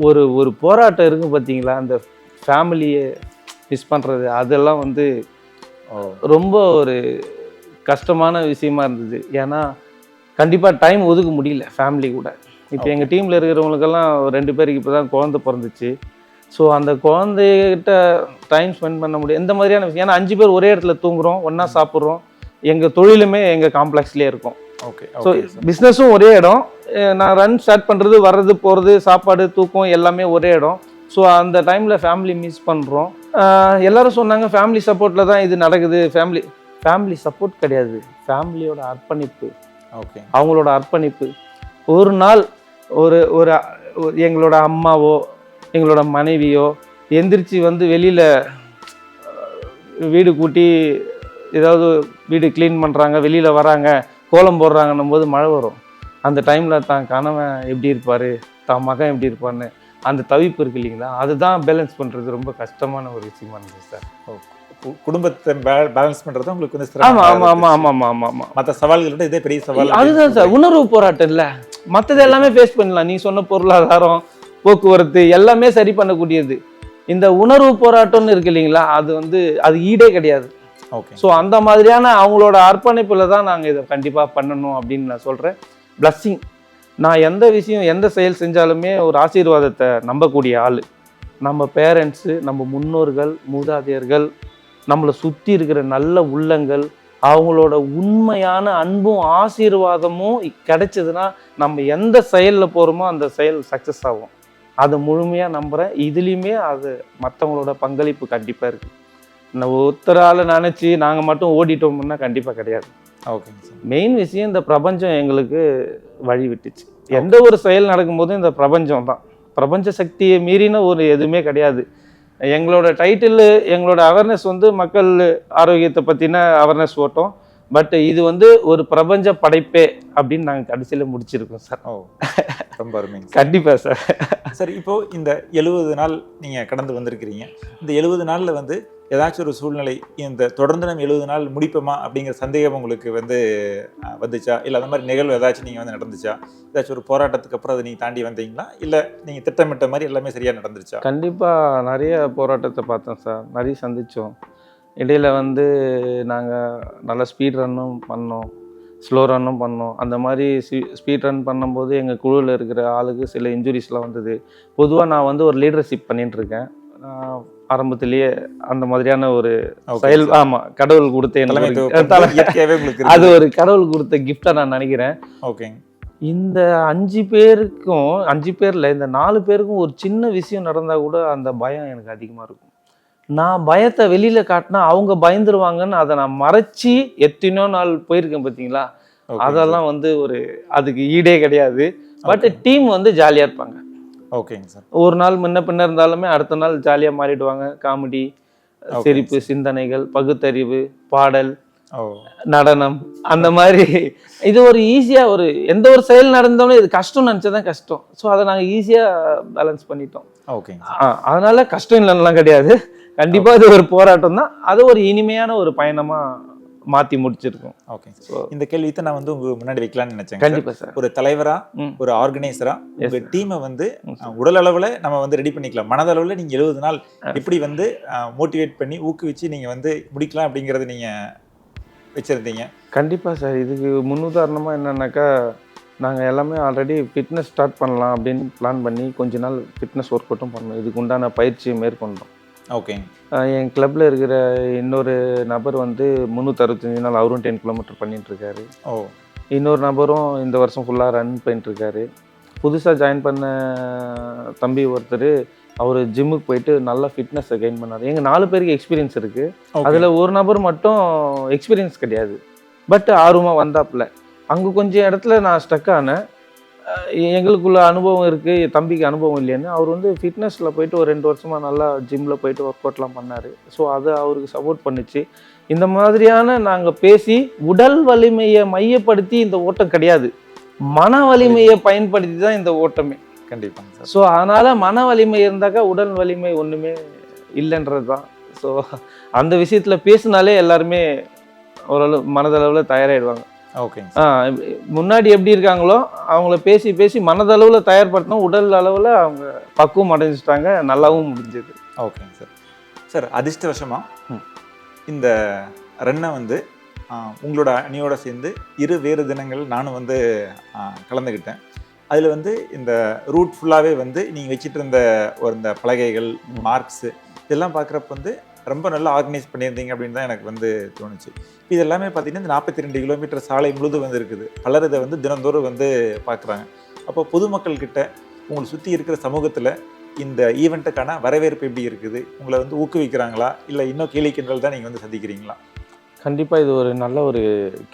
Speaker 2: ஒரு போராட்டம் இருக்குது பார்த்தீங்களா, அந்த ஃபேமிலியை மிஸ் பண்ணுறது, அதெல்லாம் வந்து ரொம்ப ஒரு கஷ்டமான விஷயமா இருந்தது. ஏன்னா கண்டிப்பாக டைம் ஒதுக்க முடியல ஃபேமிலி கூட. இப்போ எங்கள் டீமில் இருக்கிறவங்களுக்கெல்லாம் 2 பேருக்கு இப்போ தான் குழந்தை பிறந்துச்சு. அந்த குழந்தைகிட்ட டைம் ஸ்பெண்ட் பண்ண முடியும் இந்த மாதிரியான விஷயம். ஏன்னா 5 பேர் ஒரே இடத்துல தூங்குறோம், ஒன்றா சாப்பிட்றோம், எங்கள் தொழிலுமே எங்கள் காம்ப்ளெக்ஸ்லேயே இருக்கும். பிஸ்னஸும் ஒரே இடம், நான் ரன் ஸ்டார்ட் பண்ணுறது, வர்றது, போகிறது, சாப்பாடு, தூக்கம் எல்லாமே ஒரே இடம். அந்த டைமில் ஃபேமிலி மிஸ் பண்ணுறோம். எல்லாரும் சொன்னாங்க ஃபேமிலி சப்போர்ட்டில் தான் இது நடக்குது. ஃபேமிலி சப்போர்ட் கிடையாது, ஃபேமிலியோட அர்ப்பணிப்பு, அவங்களோட அர்ப்பணிப்பு. ஒரு நாள் ஒரு எங்களோட அம்மாவோ எங்களோட மனைவியோ எந்திரிச்சு வந்து வெளியில் வீடு கூட்டி ஏதாவது வீடு க்ளீன் பண்ணுறாங்க, வெளியில் வராங்க, கோலம் போடுறாங்கன்னும் போது மழை வரும். அந்த டைமில் தான் கணவன் எப்படி இருப்பார், தான் மகன் எப்படி இருப்பான்னு அந்த தவிப்பு இருக்கு இல்லைங்களா, அதுதான் பேலன்ஸ் பண்ணுறது ரொம்ப கஷ்டமான ஒரு விஷயமா இருந்துச்சு சார்.
Speaker 1: குடும்பத்தை பேலன்ஸ் பண்ணுறது உங்களுக்கு வந்து
Speaker 2: ஆமாம் ஆமாம் ஆமாம் ஆமாம் ஆமாம் ஆமாம் ஆமாம்.
Speaker 1: மற்ற சவால்கள் விட இதே பெரிய சவால்.
Speaker 2: அதுதான் சார் உணர்வு போராட்டம் இல்லை, மற்றது எல்லாமே ஃபேஸ் பண்ணலாம். நீ சொன்ன பொருளாதாரம், போக்குவரத்து எல்லாமே சரி பண்ணக்கூடியது. இந்த உணர்வு போராட்டம்னு இருக்கு இல்லைங்களா, அது வந்து அது ஈடே கிடையாது.
Speaker 1: ஓகே.
Speaker 2: ஸோ அந்த மாதிரியான அவங்களோட அர்ப்பணிப்பில் தான் நாங்கள் இதை கண்டிப்பாக பண்ணணும் அப்படின்னு நான் சொல்கிறேன். பிளஸ்ஸிங், நான் எந்த விஷயம் எந்த செயல் செஞ்சாலுமே ஒரு ஆசீர்வாதத்தை நம்பக்கூடிய ஆள். நம்ம பேரண்ட்ஸு, நம்ம முன்னோர்கள், மூதாதையர்கள், நம்மளை சுற்றி இருக்கிற நல்ல உள்ளங்கள், அவங்களோட உண்மையான அன்பும் ஆசீர்வாதமும் கிடைச்சதுன்னா நம்ம எந்த செயலில் போகிறோமோ அந்த செயல் சக்ஸஸ் ஆகும். அதை முழுமையாக நம்புகிறேன். இதுலேயுமே அது மற்றவங்களோட பங்களிப்பு கண்டிப்பாக இருக்குது. நான் ஒருத்தரால் நினச்சி நாங்கள் மட்டும் ஓடிட்டோம்னா கண்டிப்பாக கிடையாது.
Speaker 1: ஓகேங்க சார்.
Speaker 2: மெயின் விஷயம் இந்த பிரபஞ்சம் எங்களுக்கு வழி விட்டுச்சு. எந்த ஒரு செயல் நடக்கும்போதும் இந்த பிரபஞ்சம் தான், பிரபஞ்ச சக்தியை மீறின ஒரு எதுவுமே கிடையாது. எங்களோட டைட்டில், எங்களோட அவேர்னஸ் வந்து மக்கள் ஆரோக்கியத்தை பற்றின அவேர்னஸ் ஓட்டோம். பட் இது வந்து ஒரு பிரபஞ்ச படைப்பே அப்படின்னு நாங்கள் கடைசியில் முடிச்சிருக்கோம் சார்.
Speaker 1: ஓ, ரொம்ப அருமைங்க.
Speaker 2: கண்டிப்பாக சார்.
Speaker 1: சார், இப்போது இந்த 70 நாள் நீங்கள் கடந்து வந்திருக்கிறீங்க. இந்த 70 நாளில் வந்து ஏதாச்சும் ஒரு சூழ்நிலை, இந்த தொடர்ந்து நம்ம 70 நாள் முடிப்போமா அப்படிங்கிற சந்தேகம் உங்களுக்கு வந்து வந்துச்சா? இல்லை அந்த மாதிரி நிகழ்வு ஏதாச்சும் நீங்கள் வந்து நடந்துச்சா? ஏதாச்சும் ஒரு போராட்டத்துக்கு அப்புறம் அதை நீங்கள் தாண்டி வந்தீங்களா? இல்லை நீங்கள் திட்டமிட்ட மாதிரி எல்லாமே சரியாக நடந்துருச்சா?
Speaker 2: கண்டிப்பாக நிறைய போராட்டத்தை பார்த்தோம் சார், நிறைய சந்தித்தோம். இடையில் வந்து நாங்கள் நல்லா ஸ்பீட் ரன்னும் பண்ணோம், ஸ்லோ ரன்னும் பண்ணோம். அந்த மாதிரி ஸ்பீட் ரன் பண்ணும்போது எங்கள் குழுவில் இருக்கிற ஆளுக்கு சில இன்ஜுரிஸ்லாம் வந்தது. பொதுவாக நான் வந்து ஒரு லீடர்ஷிப் பண்ணிகிட்ருக்கேன். ஆரம்பத்திலேயே அந்த மாதிரியான ஒரு செயல், ஆமாம், கடவுள் கொடுத்த அது ஒரு கடவுள் கொடுத்த கிஃப்டாக நான் நினைக்கிறேன்.
Speaker 1: ஓகேங்க.
Speaker 2: இந்த 5 பேருக்கும், 5 பேரில் இந்த 4 பேருக்கும் ஒரு சின்ன விஷயம் நடந்தால் கூட அந்த பயம் எனக்கு அதிகமாக இருக்கும். நான் பயத்தை வெளியில் காட்டினா அவங்க பயந்துருவாங்கன்னு அதை நான் மறைச்சி எத்தனையோ நாள் போயிருக்கேன் பார்த்தீங்களா. அதெல்லாம் வந்து ஒரு அதுக்கு ஈடே கிடையாது. பட் டீம் வந்து ஜாலியாக இருப்பாங்க.
Speaker 1: ஓகேங்க சார்.
Speaker 2: ஒரு நாள் முன்ன பின்ன இருந்தாலுமே அடுத்த நாள் ஜாலியாக மாறிடுவாங்க. காமெடி, சிரிப்பு, சிந்தனைகள், பகுத்தறிவு, பாடல், நடனம், அந்த மாதிரி. இது ஒரு ஈஸியாக ஒரு எந்த ஒரு செயல் நடந்தாலும் இது கஷ்டம் நினச்சதான் கஷ்டம். ஸோ அதை நாங்கள் ஈஸியாக பேலன்ஸ் பண்ணிட்டோம்.
Speaker 1: ஓகேங்க.
Speaker 2: அதனால கஷ்டம் இல்லைன்னுலாம் கிடையாது. கண்டிப்பாக இது ஒரு போராட்டம் தான். அது ஒரு இனிமையான ஒரு பயணமாக மாற்றி முடிச்சிருக்கோம்.
Speaker 1: ஓகே. இந்த கேள்வியை நான் வந்து உங்க முன்னாடி வைக்கலாம்னு நினைச்சேன்.
Speaker 2: கண்டிப்பாக சார்.
Speaker 1: ஒரு தலைவரா, ஒரு ஆர்கனைசரா உங்க டீமை வந்து உடல் அளவில் நம்ம வந்து ரெடி பண்ணிக்கலாம், மனதளவில் நீங்கள் 70 நாள் எப்படி வந்து மோட்டிவேட் பண்ணி ஊக்குவிச்சு நீங்கள் வந்து முடிக்கலாம் அப்படிங்கிறது நீங்கள் வச்சுருந்தீங்க.
Speaker 2: கண்டிப்பாக சார். இதுக்கு முன்னுதாரணமாக என்னன்னாக்கா, நாங்கள் எல்லாமே ஆல்ரெடி ஃபிட்னஸ் ஸ்டார்ட் பண்ணலாம் அப்படின்னு பிளான் பண்ணி கொஞ்ச நாள் ஃபிட்னஸ் ஒர்க் அவுட்டும் பண்ணோம். இதுக்கு உண்டான பயிற்சியை மேற்கொண்டோம்.
Speaker 1: ஓகே.
Speaker 2: என் கிளப்பில் இருக்கிற இன்னொரு நபர் வந்து 365 நாள் அவரும் 10 கிலோமீட்டர் பண்ணிகிட்ருக்காரு.
Speaker 1: ஓ.
Speaker 2: இன்னொரு நபரும் இந்த வருஷம் ஃபுல்லாக ரன் பண்ணிட்டுருக்காரு. புதுசாக ஜாயின் பண்ண தம்பி ஒருத்தர், அவர் ஜிம்முக்கு போயிட்டு நல்லா ஃபிட்னஸை கெயின் பண்ணார். எங்கள் 4 பேருக்கு எக்ஸ்பீரியன்ஸ் இருக்குது. அதில் ஒரு நபர் மட்டும் எக்ஸ்பீரியன்ஸ் கிடையாது, பட் ஆர்வமாக வந்தாப்புல. அங்கே கொஞ்சம் இடத்துல நான் ஸ்டக் ஆனேன். எங்களுக்குள்ள அனுபவம் இருக்குது, தம்பிக்கு அனுபவம் இல்லைன்னு அவர் வந்து ஃபிட்னஸில் போயிட்டு ஒரு 2 வருஷமாக நல்லா ஜிம்மில் போயிட்டு ஒர்க் அவுட்லாம் பண்ணார். ஸோ அதை அவருக்கு சப்போர்ட் பண்ணிச்சு. இந்த மாதிரியான நாங்கள் பேசி உடல் வலிமையை மையப்படுத்தி இந்த ஓட்டம் கிடையாது, மன வலிமையை பயன்படுத்தி தான் இந்த ஓட்டமே.
Speaker 1: கண்டிப்பாங்க சார்.
Speaker 2: ஸோ அதனால் மன வலிமை இருந்தாக்கா உடல் வலிமை ஒன்றுமே இல்லைன்றது தான். ஸோ அந்த விஷயத்தில் பேசினாலே எல்லாருமே ஓரளவு மனதளவில் தயாராகிடுவாங்க.
Speaker 1: ஓகே.
Speaker 2: முன்னாடி எப்படி இருக்காங்களோ அவங்கள பேசி பேசி மனதளவில் தயார்படுத்தணும், உடல் அளவில் அவங்க பக்குவம் அடைஞ்சிட்டாங்க, நல்லாவும் முடிஞ்சது.
Speaker 1: ஓகேங்க சார். சார், அதிர்ஷ்டவசமாக இந்த ரன்னை வந்து உங்களோட அணியோட சேர்ந்து வேறு தினங்கள் நானும் வந்து கலந்துக்கிட்டேன். அதில் வந்து இந்த ரூட் ஃபுல்லாகவே வந்து நீங்கள் வச்சுட்டு இருந்த இந்த பலகைகள், மார்க்ஸு இதெல்லாம் பார்க்குறப்ப வந்து ரொம்ப நல்லா ஆர்கனைஸ் பண்ணியிருந்தீங்க அப்படின்னு தான் எனக்கு வந்து தோணுச்சு. இது எல்லாமே பார்த்தீங்கன்னா இந்த 42 கிலோமீட்டர் சாலை முழுது வந்து இருக்குது. பலர் இதை வந்து தினந்தோறும் வந்து பார்க்குறாங்க. அப்போ பொதுமக்கள்கிட்ட உங்களை சுற்றி இருக்கிற சமூகத்தில் இந்த ஈவெண்ட்டுக்கான வரவேற்பு எப்படி இருக்குது? உங்களை வந்து ஊக்குவிக்கிறாங்களா, இல்லை இன்னும் கேலி கிண்டல் தான் நீங்கள் வந்து சந்திக்கிறீங்களா?
Speaker 2: கண்டிப்பாக இது ஒரு நல்ல ஒரு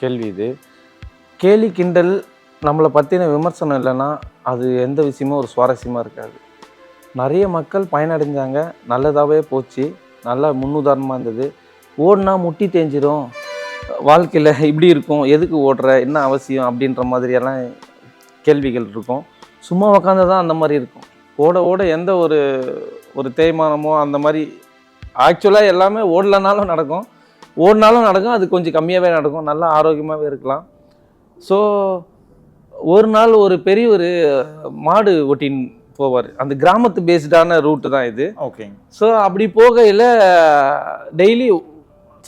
Speaker 2: கேள்வி. இது கேலி கிண்டல் நம்மளை பற்றின விமர்சனம் இல்லைன்னா அது எந்த விஷயமும் ஒரு சுவாரஸ்யமாக இருக்காது. நிறைய மக்கள் பயனடைஞ்சாங்க, நல்லதாகவே போச்சு, நல்லா முன்னுதாரணமாக இருந்தது. ஓடுனா முட்டி தேஞ்சிரும்,
Speaker 3: வாழ்க்கையில் இப்படி இருக்கும், எதுக்கு ஓடுற, என்ன அவசியம் அப்படின்ற மாதிரியெல்லாம் கேள்விகள் இருக்கும். சும்மா உக்காந்து தான் அந்த மாதிரி இருக்கும். ஓட ஓட எந்த ஒரு ஒரு தேய்மானமோ அந்த மாதிரி ஆக்சுவலாக எல்லாமே ஓடலனாலும் நடக்கும், ஓடினாலும் நடக்கும், அது கொஞ்சம் கம்மியாகவே நடக்கும், நல்லா ஆரோக்கியமாகவே இருக்கலாம். ஸோ ஒரு நாள் ஒரு பெரிய ஒரு மாடு ஓட்டின்னு போவார். அந்த கிராமத்து பேஸ்டான ரூட்டு தான் இது.
Speaker 1: ஓகேங்க.
Speaker 3: ஸோ அப்படி போகையில் டெய்லி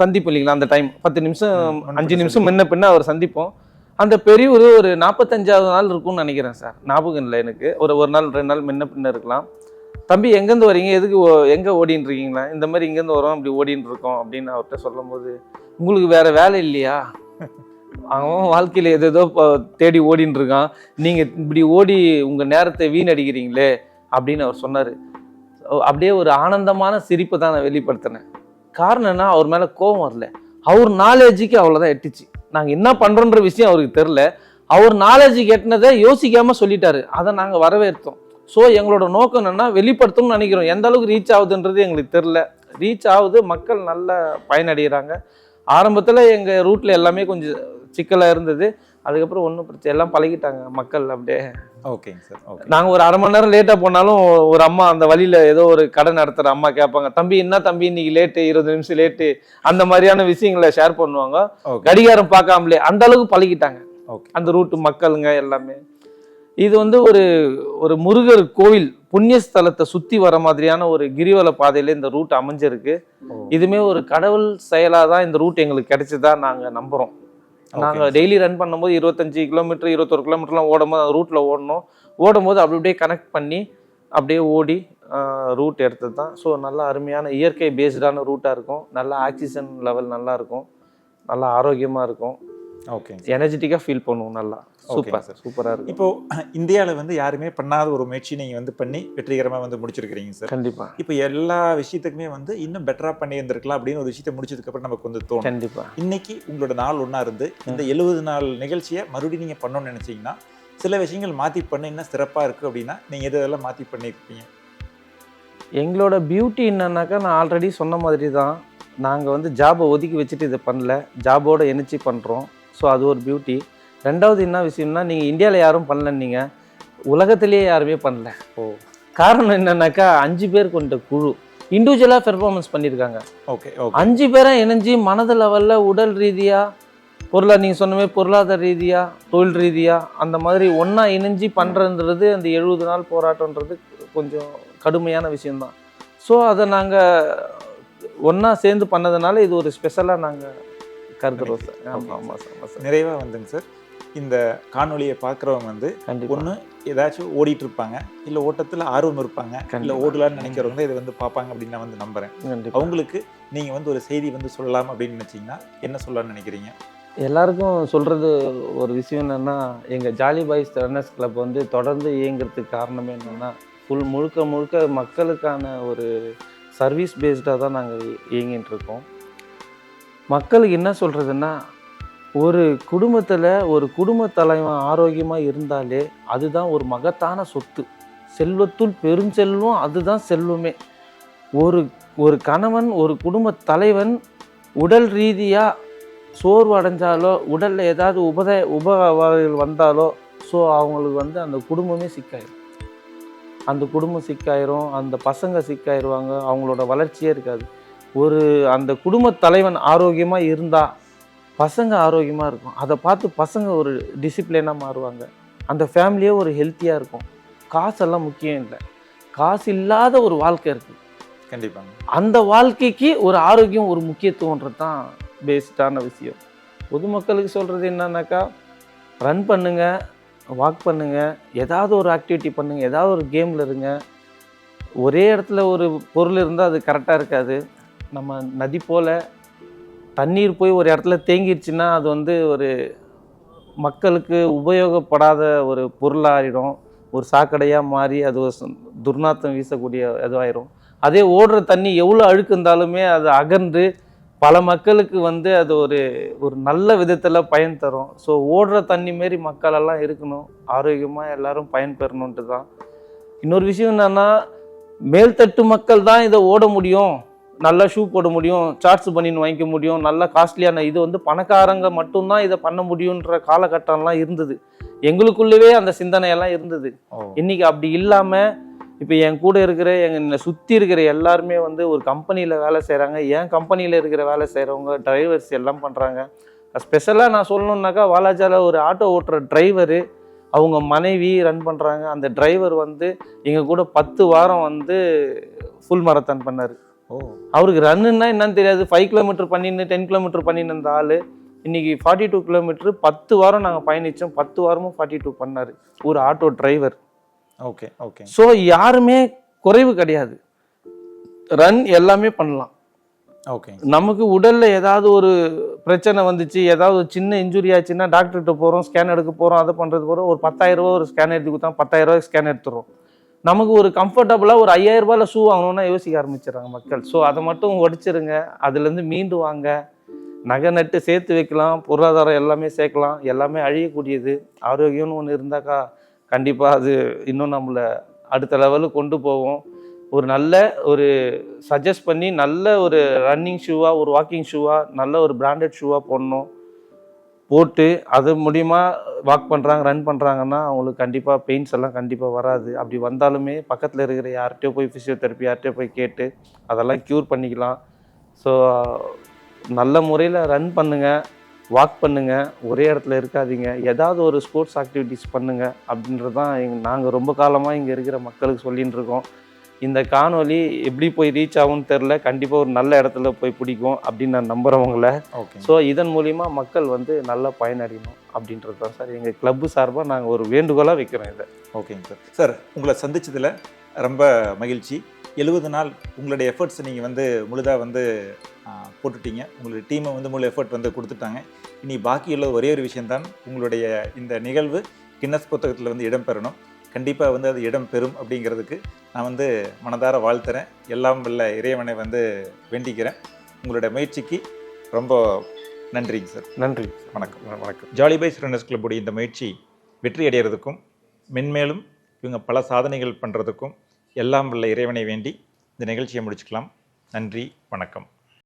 Speaker 3: சந்திப்பு இல்லைங்களா, அந்த டைம் 10 நிமிஷம் 5 நிமிஷம் முன்ன பின்ன அவர் சந்திப்போம். அந்த பெரியவர் ஒரு 45வது நாள் இருக்கும்னு நினைக்கிறேன் சார், ஞாபகம் இல்லை எனக்கு. ஒரு நாள் 2 நாள் முன்ன பின்ன இருக்கலாம். தம்பி எங்கேருந்து வரீங்க, எதுக்கு எங்கே ஓடின்னு இருக்கீங்களா, இந்த மாதிரி இங்கேருந்து வரோம் இப்படி ஓடின்னு இருக்கோம் அப்படின்னு அவர்கிட்ட சொல்லும் போது, உங்களுக்கு வேற வேலை இல்லையா, அவன் வாழ்க்கையில் எதோ தேடி ஓடின்னு இருக்கான், நீங்கள் இப்படி ஓடி உங்கள் நேரத்தை வீணடிக்கிறீங்களே அப்படின்னு அவர் சொன்னார். அப்படியே ஒரு ஆனந்தமான சிரிப்பை தான் நான் வெளிப்படுத்தினேன். காரணம் என்ன, அவர் மேலே கோபம் வரல, அவர் நாலேஜுக்கு அவ்வளோதான் எட்டுச்சு. நாங்கள் என்ன பண்ணுறோன்ற விஷயம் அவருக்கு தெரில, அவர் நாலேஜுக்கு எட்டினதை யோசிக்காமல் சொல்லிட்டாரு, அதை நாங்கள் வரவேற்றோம். ஸோ எங்களோட நோக்கம் என்னென்னா வெளிப்படுத்தணும்னு நினைக்கிறோம். எந்த அளவுக்கு ரீச் ஆகுதுன்றது எங்களுக்கு தெரில, ரீச் ஆகுது, மக்கள் நல்ல பயனடைகிறாங்க. ஆரம்பத்தில் எங்கள் ரூட்டில் எல்லாமே கொஞ்சம் சிக்கலாக இருந்தது, அதுக்கப்புறம் ஒன்றும் பிரச்சனை, எல்லாம் பழகிட்டாங்க மக்கள் அப்படியே.
Speaker 1: ஓகேங்க சார். ஓகே.
Speaker 3: நாங்கள் ஒரு அரை மணி நேரம் லேட்டாக போனாலும் ஒரு அம்மா அந்த வழியில் ஏதோ ஒரு கடை நடத்துகிற அம்மா கேட்பாங்க, தம்பி என்ன தம்பி இன்னைக்கு லேட்டு, 20 நிமிஷம் லேட்டு, அந்த மாதிரியான விஷயங்களை ஷேர் பண்ணுவாங்க. கடிகாரம் பார்க்காமலே அந்த அளவுக்கு பழகிட்டாங்க அந்த ரூட்டு மக்களுங்க எல்லாமே. இது வந்து ஒரு முருகர் கோவில் புண்ணியஸ்தலத்தை சுற்றி வர மாதிரியான ஒரு கிரிவல பாதையில் இந்த ரூட் அமைஞ்சிருக்கு. இதுவுமே ஒரு கடவுள் செயலாக தான் இந்த ரூட் எங்களுக்கு கிடைச்சதா நாங்கள் நம்புகிறோம். நாங்கள் டெய்லி ரன் பண்ணும்போது 25 கிலோமீட்டர் 21 கிலோமீட்டர்லாம் ஓடும்போது ரூட்டில் ஓடும்போது அப்படி அப்படியே கனெக்ட் பண்ணி அப்படியே ஓடி ரூட் எடுத்தது தான். ஸோ நல்லா அருமையான இயற்கை பேஸ்டான ரூட்டாக இருக்கும், நல்லா ஆக்சிஜன் லெவல் நல்லா இருக்கும், நல்லா ஆரோக்கியமாக இருக்கும்.
Speaker 1: ஓகே.
Speaker 3: எனர்ஜெட்டிக்காக ஃபீல் பண்ணுவோம், நல்லா சூப்பர் சார், சூப்பராக இருக்கும்.
Speaker 1: இப்போது இந்தியாவில் வந்து யாருமே பண்ணாத ஒரு முயற்சி நீங்கள் வந்து பண்ணி வெற்றிகரமாக வந்து முடிச்சிருக்கிறீங்க சார்.
Speaker 3: கண்டிப்பாக.
Speaker 1: இப்போ எல்லா விஷயத்துக்குமே வந்து இன்னும் பெட்டராக பண்ணி இருந்திருக்கலாம் அப்படின்னு ஒரு விஷயத்தை முடிச்சதுக்கப்புறம் நமக்கு வந்து தோணும்.
Speaker 3: கண்டிப்பாக.
Speaker 1: இன்னைக்கு உங்களோட நாள் ஒன்றா இருந்து இந்த 70 நாள் நிகழ்ச்சியை மறுபடியும் நீங்கள் பண்ணணும்னு நினச்சிங்கன்னா சில விஷயங்கள் மாற்றி பண்ண இன்னும் சிறப்பாக இருக்குது அப்படின்னா நீங்கள் எதெல்லாம் மாற்றி பண்ணியிருப்பீங்க?
Speaker 3: எங்களோட பியூட்டி என்னன்னாக்கா, நான் ஆல்ரெடி சொன்ன மாதிரி தான், நாங்கள் வந்து ஜாபை ஒதுக்கி வச்சுட்டு இதை பண்ணல, ஜாபோட இணைச்சி பண்ணுறோம். ஸோ அது ஒரு பியூட்டி. ரெண்டாவது என்ன விஷயம்னா, நீங்கள் இந்தியாவில் யாரும் பண்ணலன்னீங்க, உலகத்திலேயே யாருமே பண்ணல. காரணம் என்னன்னாக்கா, 5 பேர் கொண்ட குழு இண்டிவிஜுவலாக பெர்ஃபார்மன்ஸ் பண்ணியிருக்காங்க.
Speaker 1: ஓகே.
Speaker 3: 5 பேராக இணைஞ்சி மனது லெவலில் உடல் ரீதியாக நீங்கள் சொன்ன மாதிரி பொருளாதார ரீதியாக தொழில் ரீதியாக அந்த மாதிரி ஒன்றா இணைஞ்சி பண்ணுறதுன்றது அந்த 70 நாள் போராட்டன்றது கொஞ்சம் கடுமையான விஷயந்தான். ஸோ அதை நாங்கள் ஒன்றா சேர்ந்து பண்ணதுனால இது ஒரு ஸ்பெஷலாக நாங்கள் கருதுறோம் சார். ஆமாம் சார்.
Speaker 1: நிறைவாக வந்துங்க சார், இந்த காணொலியை பார்க்குறவங்க வந்து ஒன்று ஏதாச்சும் ஓடிட்டு இருப்பாங்க, இல்லை ஓட்டத்தில் ஆர்வம் இருப்பாங்க, இல்லை ஓடலான்னு நினைக்கிறவங்க இதை வந்து பார்ப்பாங்க அப்படின்னு நான் வந்து நம்புகிறேன். அவங்களுக்கு நீங்கள் வந்து ஒரு செய்தி வந்து சொல்லலாம் அப்படின்னு நினச்சிங்கன்னா என்ன சொல்லலாம்னு நினைக்கிறீங்க?
Speaker 3: எல்லாருக்கும் சொல்கிறது ஒரு விஷயம் என்னென்னா, எங்கள் ஜாலி பாய்ஸ் ரன்னர்ஸ் கிளப் வந்து தொடர்ந்து இயங்குறதுக்கு காரணமே என்னென்னா, முழுக்க மக்களுக்கான ஒரு சர்வீஸ் பேஸ்டாக தான் நாங்கள் இயங்கிட்டு இருக்கோம். மக்களுக்கு என்ன சொல்கிறதுன்னா, ஒரு குடும்பத்தில் ஒரு குடும்ப தலைவன் ஆரோக்கியமாக இருந்தாலே அதுதான் ஒரு மகத்தான சொத்து. செல்வத்துள் பெருஞ்செல்வம், அதுதான் செல்வமே. ஒரு கணவன் ஒரு குடும்ப தலைவன் உடல் ரீதியாக சோர்வு அடைஞ்சாலோ, உடலில் ஏதாவது உபவாதங்கள் வந்தாலோ, ஸோ அவங்களுக்கு வந்து அந்த குடும்பமே சிக்காயிரும். அந்த குடும்பம் சிக்காயிரும், அந்த பசங்க சிக்காயிருவாங்க, அவங்களோட வளர்ச்சியே இருக்காது. அந்த குடும்ப தலைவன் ஆரோக்கியமாக இருந்தால் பசங்க ஆரோக்கியமாக இருக்கும். அதை பார்த்து பசங்க ஒரு டிசிப்ளினாக மாறுவாங்க, அந்த ஃபேமிலியே ஒரு ஹெல்த்தியாக இருக்கும். காசெல்லாம் முக்கியம் இல்லை, காசு இல்லாத ஒரு வாழ்க்கை இருக்குது.
Speaker 1: கண்டிப்பாங்க. அந்த
Speaker 3: வாழ்க்கைக்கு ஒரு ஆரோக்கியம் ஒரு முக்கியத்துவன்றது தான் பேஸ்டான விஷயம். பொதுமக்களுக்கு சொல்கிறது என்னன்னாக்கா, ரன் பண்ணுங்கள், வாக் பண்ணுங்கள், ஏதாவது ஒரு ஆக்டிவிட்டி பண்ணுங்கள், ஏதாவது ஒரு கேமில் இருங்க. ஒரே இடத்துல ஒரு பொருள் இருந்தால் அது கரெக்டாக இருக்காது. நம்ம நதி போல் தண்ணீர் போய் ஒரு இடத்துல தேங்கிடுச்சுன்னா அது வந்து ஒரு மக்களுக்கு உபயோகப்படாத ஒரு பொருளாகிடும், ஒரு சாக்கடையாக மாறி அது ஒரு துர்நாற்றம் வீசக்கூடிய இதுவாயிரும். அதே ஓடுற தண்ணி எவ்வளோ அழுக்கு இருந்தாலுமே அது அகன்று பல மக்களுக்கு வந்து அது ஒரு நல்ல விதத்தில் பயன் தரும். ஸோ ஓடுற தண்ணி மாரி மக்களெல்லாம் இருக்கணும், ஆரோக்கியமாக எல்லோரும் பயன்பெறணுன்ட்டு தான். இன்னொரு விஷயம் என்னென்னா, மேல்தட்டு மக்கள் தான் இதை ஓட முடியும், நல்ல ஷூ போட முடியும், சார்ட்ஸ் பனியன் வாங்கிக்க முடியும், நல்ல காஸ்ட்லியான இது வந்து பணக்காரங்க மட்டும்தான் இதை பண்ண முடியுன்ற காலகட்டம்லாம் இருந்தது. எங்களுக்குள்ளவே அந்த சிந்தனையெல்லாம் இருந்தது. இன்னைக்கு அப்படி இல்லாமல் இப்போ என் கூட இருக்கிற என்னை சுற்றி இருக்கிற எல்லாருமே வந்து ஒரு கம்பெனியில் வேலை செய்கிறாங்க. என் கம்பெனியில் இருக்கிற வேலை செய்கிறவங்க டிரைவர்ஸ் எல்லாம் பண்ணுறாங்க. ஸ்பெஷலாக நான் சொல்லணுன்னாக்கா வாலாஜாவில் ஒரு ஆட்டோ ஓட்டுற டிரைவரு அவங்க மனைவி ரன் பண்ணுறாங்க. அந்த டிரைவர் வந்து எங்கள் கூட 10 வாரம் வந்து ஃபுல் மாரத்தான் பண்ணார். அவருக்கு ரன்னுன்னா என்னன்னு தெரியாது. 5 கிலோமீட்டர் பண்ணின்னு 10 கிலோமீட்டர் பண்ணின்னு இருந்த ஆள் இன்னைக்கு 42 கிலோமீட்டர் 10 வாரம் நாங்கள் பயணித்தோம். 10 வாரமும் 42 பண்ணார் ஒரு auto driver.
Speaker 1: Okay okay.
Speaker 3: So யாருமே குறைவு கிடையாது, ரன் எல்லாமே பண்ணலாம்.
Speaker 1: ஓகே. நமக்கு
Speaker 3: உடல்ல ஏதாவது ஒரு பிரச்சனை வந்துச்சு, ஏதாவது ஒரு சின்ன இன்ஜுரி ஆச்சுன்னா டாக்டர்கிட்ட போகிறோம், ஸ்கேன் எடுக்க போகிறோம், அதை பண்ணுறது போகிறோம். ஒரு 10,000 ரூபா ஒரு ஸ்கேன் எடுத்து கொடுத்தா 10,000 ரூபாய்க்கு ஸ்கேன் எடுத்துடுறோம். நமக்கு ஒரு கம்ஃபர்டபுளாக ஒரு 5,000 ரூபாயில் ஷூ வாங்கணும்னா யோசிக்க ஆரம்பிச்சிடறாங்க மக்கள். ஸோ அதை மட்டும் உடைச்சிருங்க, அதுலேருந்து மீண்டு வாங்க. நகை நட்டு சேர்த்து வைக்கலாம், பொருளாதாரம் எல்லாமே சேர்க்கலாம், எல்லாமே அழியக்கூடியது. ஆரோக்கியம்னு ஒன்று இருந்தாக்கா கண்டிப்பாக அது இன்னும் நம்மளை அடுத்த லெவலுக்கு கொண்டு போவோம். ஒரு நல்ல ஒரு சஜஸ்ட் பண்ணி நல்ல ஒரு ரன்னிங் ஷூவாக, ஒரு வாக்கிங் ஷூவாக, நல்ல ஒரு பிராண்டட் ஷூவாக போடணும். போட்டு அது மூலிமா வாக் பண்ணுறாங்க, ரன் பண்ணுறாங்கன்னா அவங்களுக்கு கண்டிப்பாக பெயின்ஸ் எல்லாம் கண்டிப்பாக வராது. அப்படி வந்தாலுமே பக்கத்தில் இருக்கிற யார்கிட்டயோ போய் ஃபிசியோதெரப்பி யார்கிட்டயோ போய் கேட்டு அதெல்லாம் க்யூர் பண்ணிக்கலாம். ஸோ நல்ல முறையில் ரன் பண்ணுங்கள், வாக் பண்ணுங்கள், ஒரே இடத்துல இருக்காதீங்க, ஏதாவது ஒரு ஸ்போர்ட்ஸ் ஆக்டிவிட்டீஸ் பண்ணுங்கள் அப்படின்றது தான் நாங்கள் ரொம்ப காலமாக இங்கே இருக்கிற மக்களுக்கு சொல்லின்னு இருக்கோம். இந்த காணொலி எப்படி போய் ரீச் ஆகும்னு தெரில, கண்டிப்பாக ஒரு நல்ல இடத்துல போய் பிடிக்கும் அப்படின்னு நான் நம்புகிறவங்கள.
Speaker 1: ஓகே.
Speaker 3: ஸோ இதன் மூலிமா மக்கள் வந்து நல்லா பயனடையணும் அப்படின்றது தான் சார் எங்கள் கிளப்பு சார்பாக நாங்கள் ஒரு வேண்டுகோளாக வைக்கிறோம் இதை.
Speaker 1: ஓகேங்க சார். சார் உங்களை சந்திச்சதில் ரொம்ப மகிழ்ச்சி. 70 நாள் உங்களுடைய எஃபர்ட்ஸ் நீங்கள் வந்து முழுதாக வந்து போட்டுட்டீங்க. உங்களுடைய டீமை வந்து முழு எஃபர்ட் வந்து கொடுத்துட்டாங்க. இனி பாக்கியுள்ள ஒரே ஒரு விஷயம்தான், உங்களுடைய இந்த நிகழ்வு கின்னஸ் புத்தகத்தில் வந்து இடம்பெறணும். கண்டிப்பாக வந்து அது இடம் பெறும் அப்படிங்கிறதுக்கு நான் வந்து மனதார வாழ்த்துறேன். எல்லாம் வல்ல இறைவனை வந்து வேண்டிக்கிறேன். உங்களுடைய முயற்சிக்கு ரொம்ப நன்றிங்க சார்.
Speaker 3: நன்றி.
Speaker 1: வணக்கம். வணக்கம். ஜாலி பாய்ஸ் ரன்னர்ஸ் கிளப்புடைய இந்த முயற்சி வெற்றி அடைகிறதுக்கும் மென்மேலும் இவங்க பல சாதனைகள் பண்ணுறதுக்கும் எல்லாம் வல்ல இறைவனை வேண்டி இந்த நிகழ்ச்சியை முடிச்சுக்கலாம். நன்றி, வணக்கம்.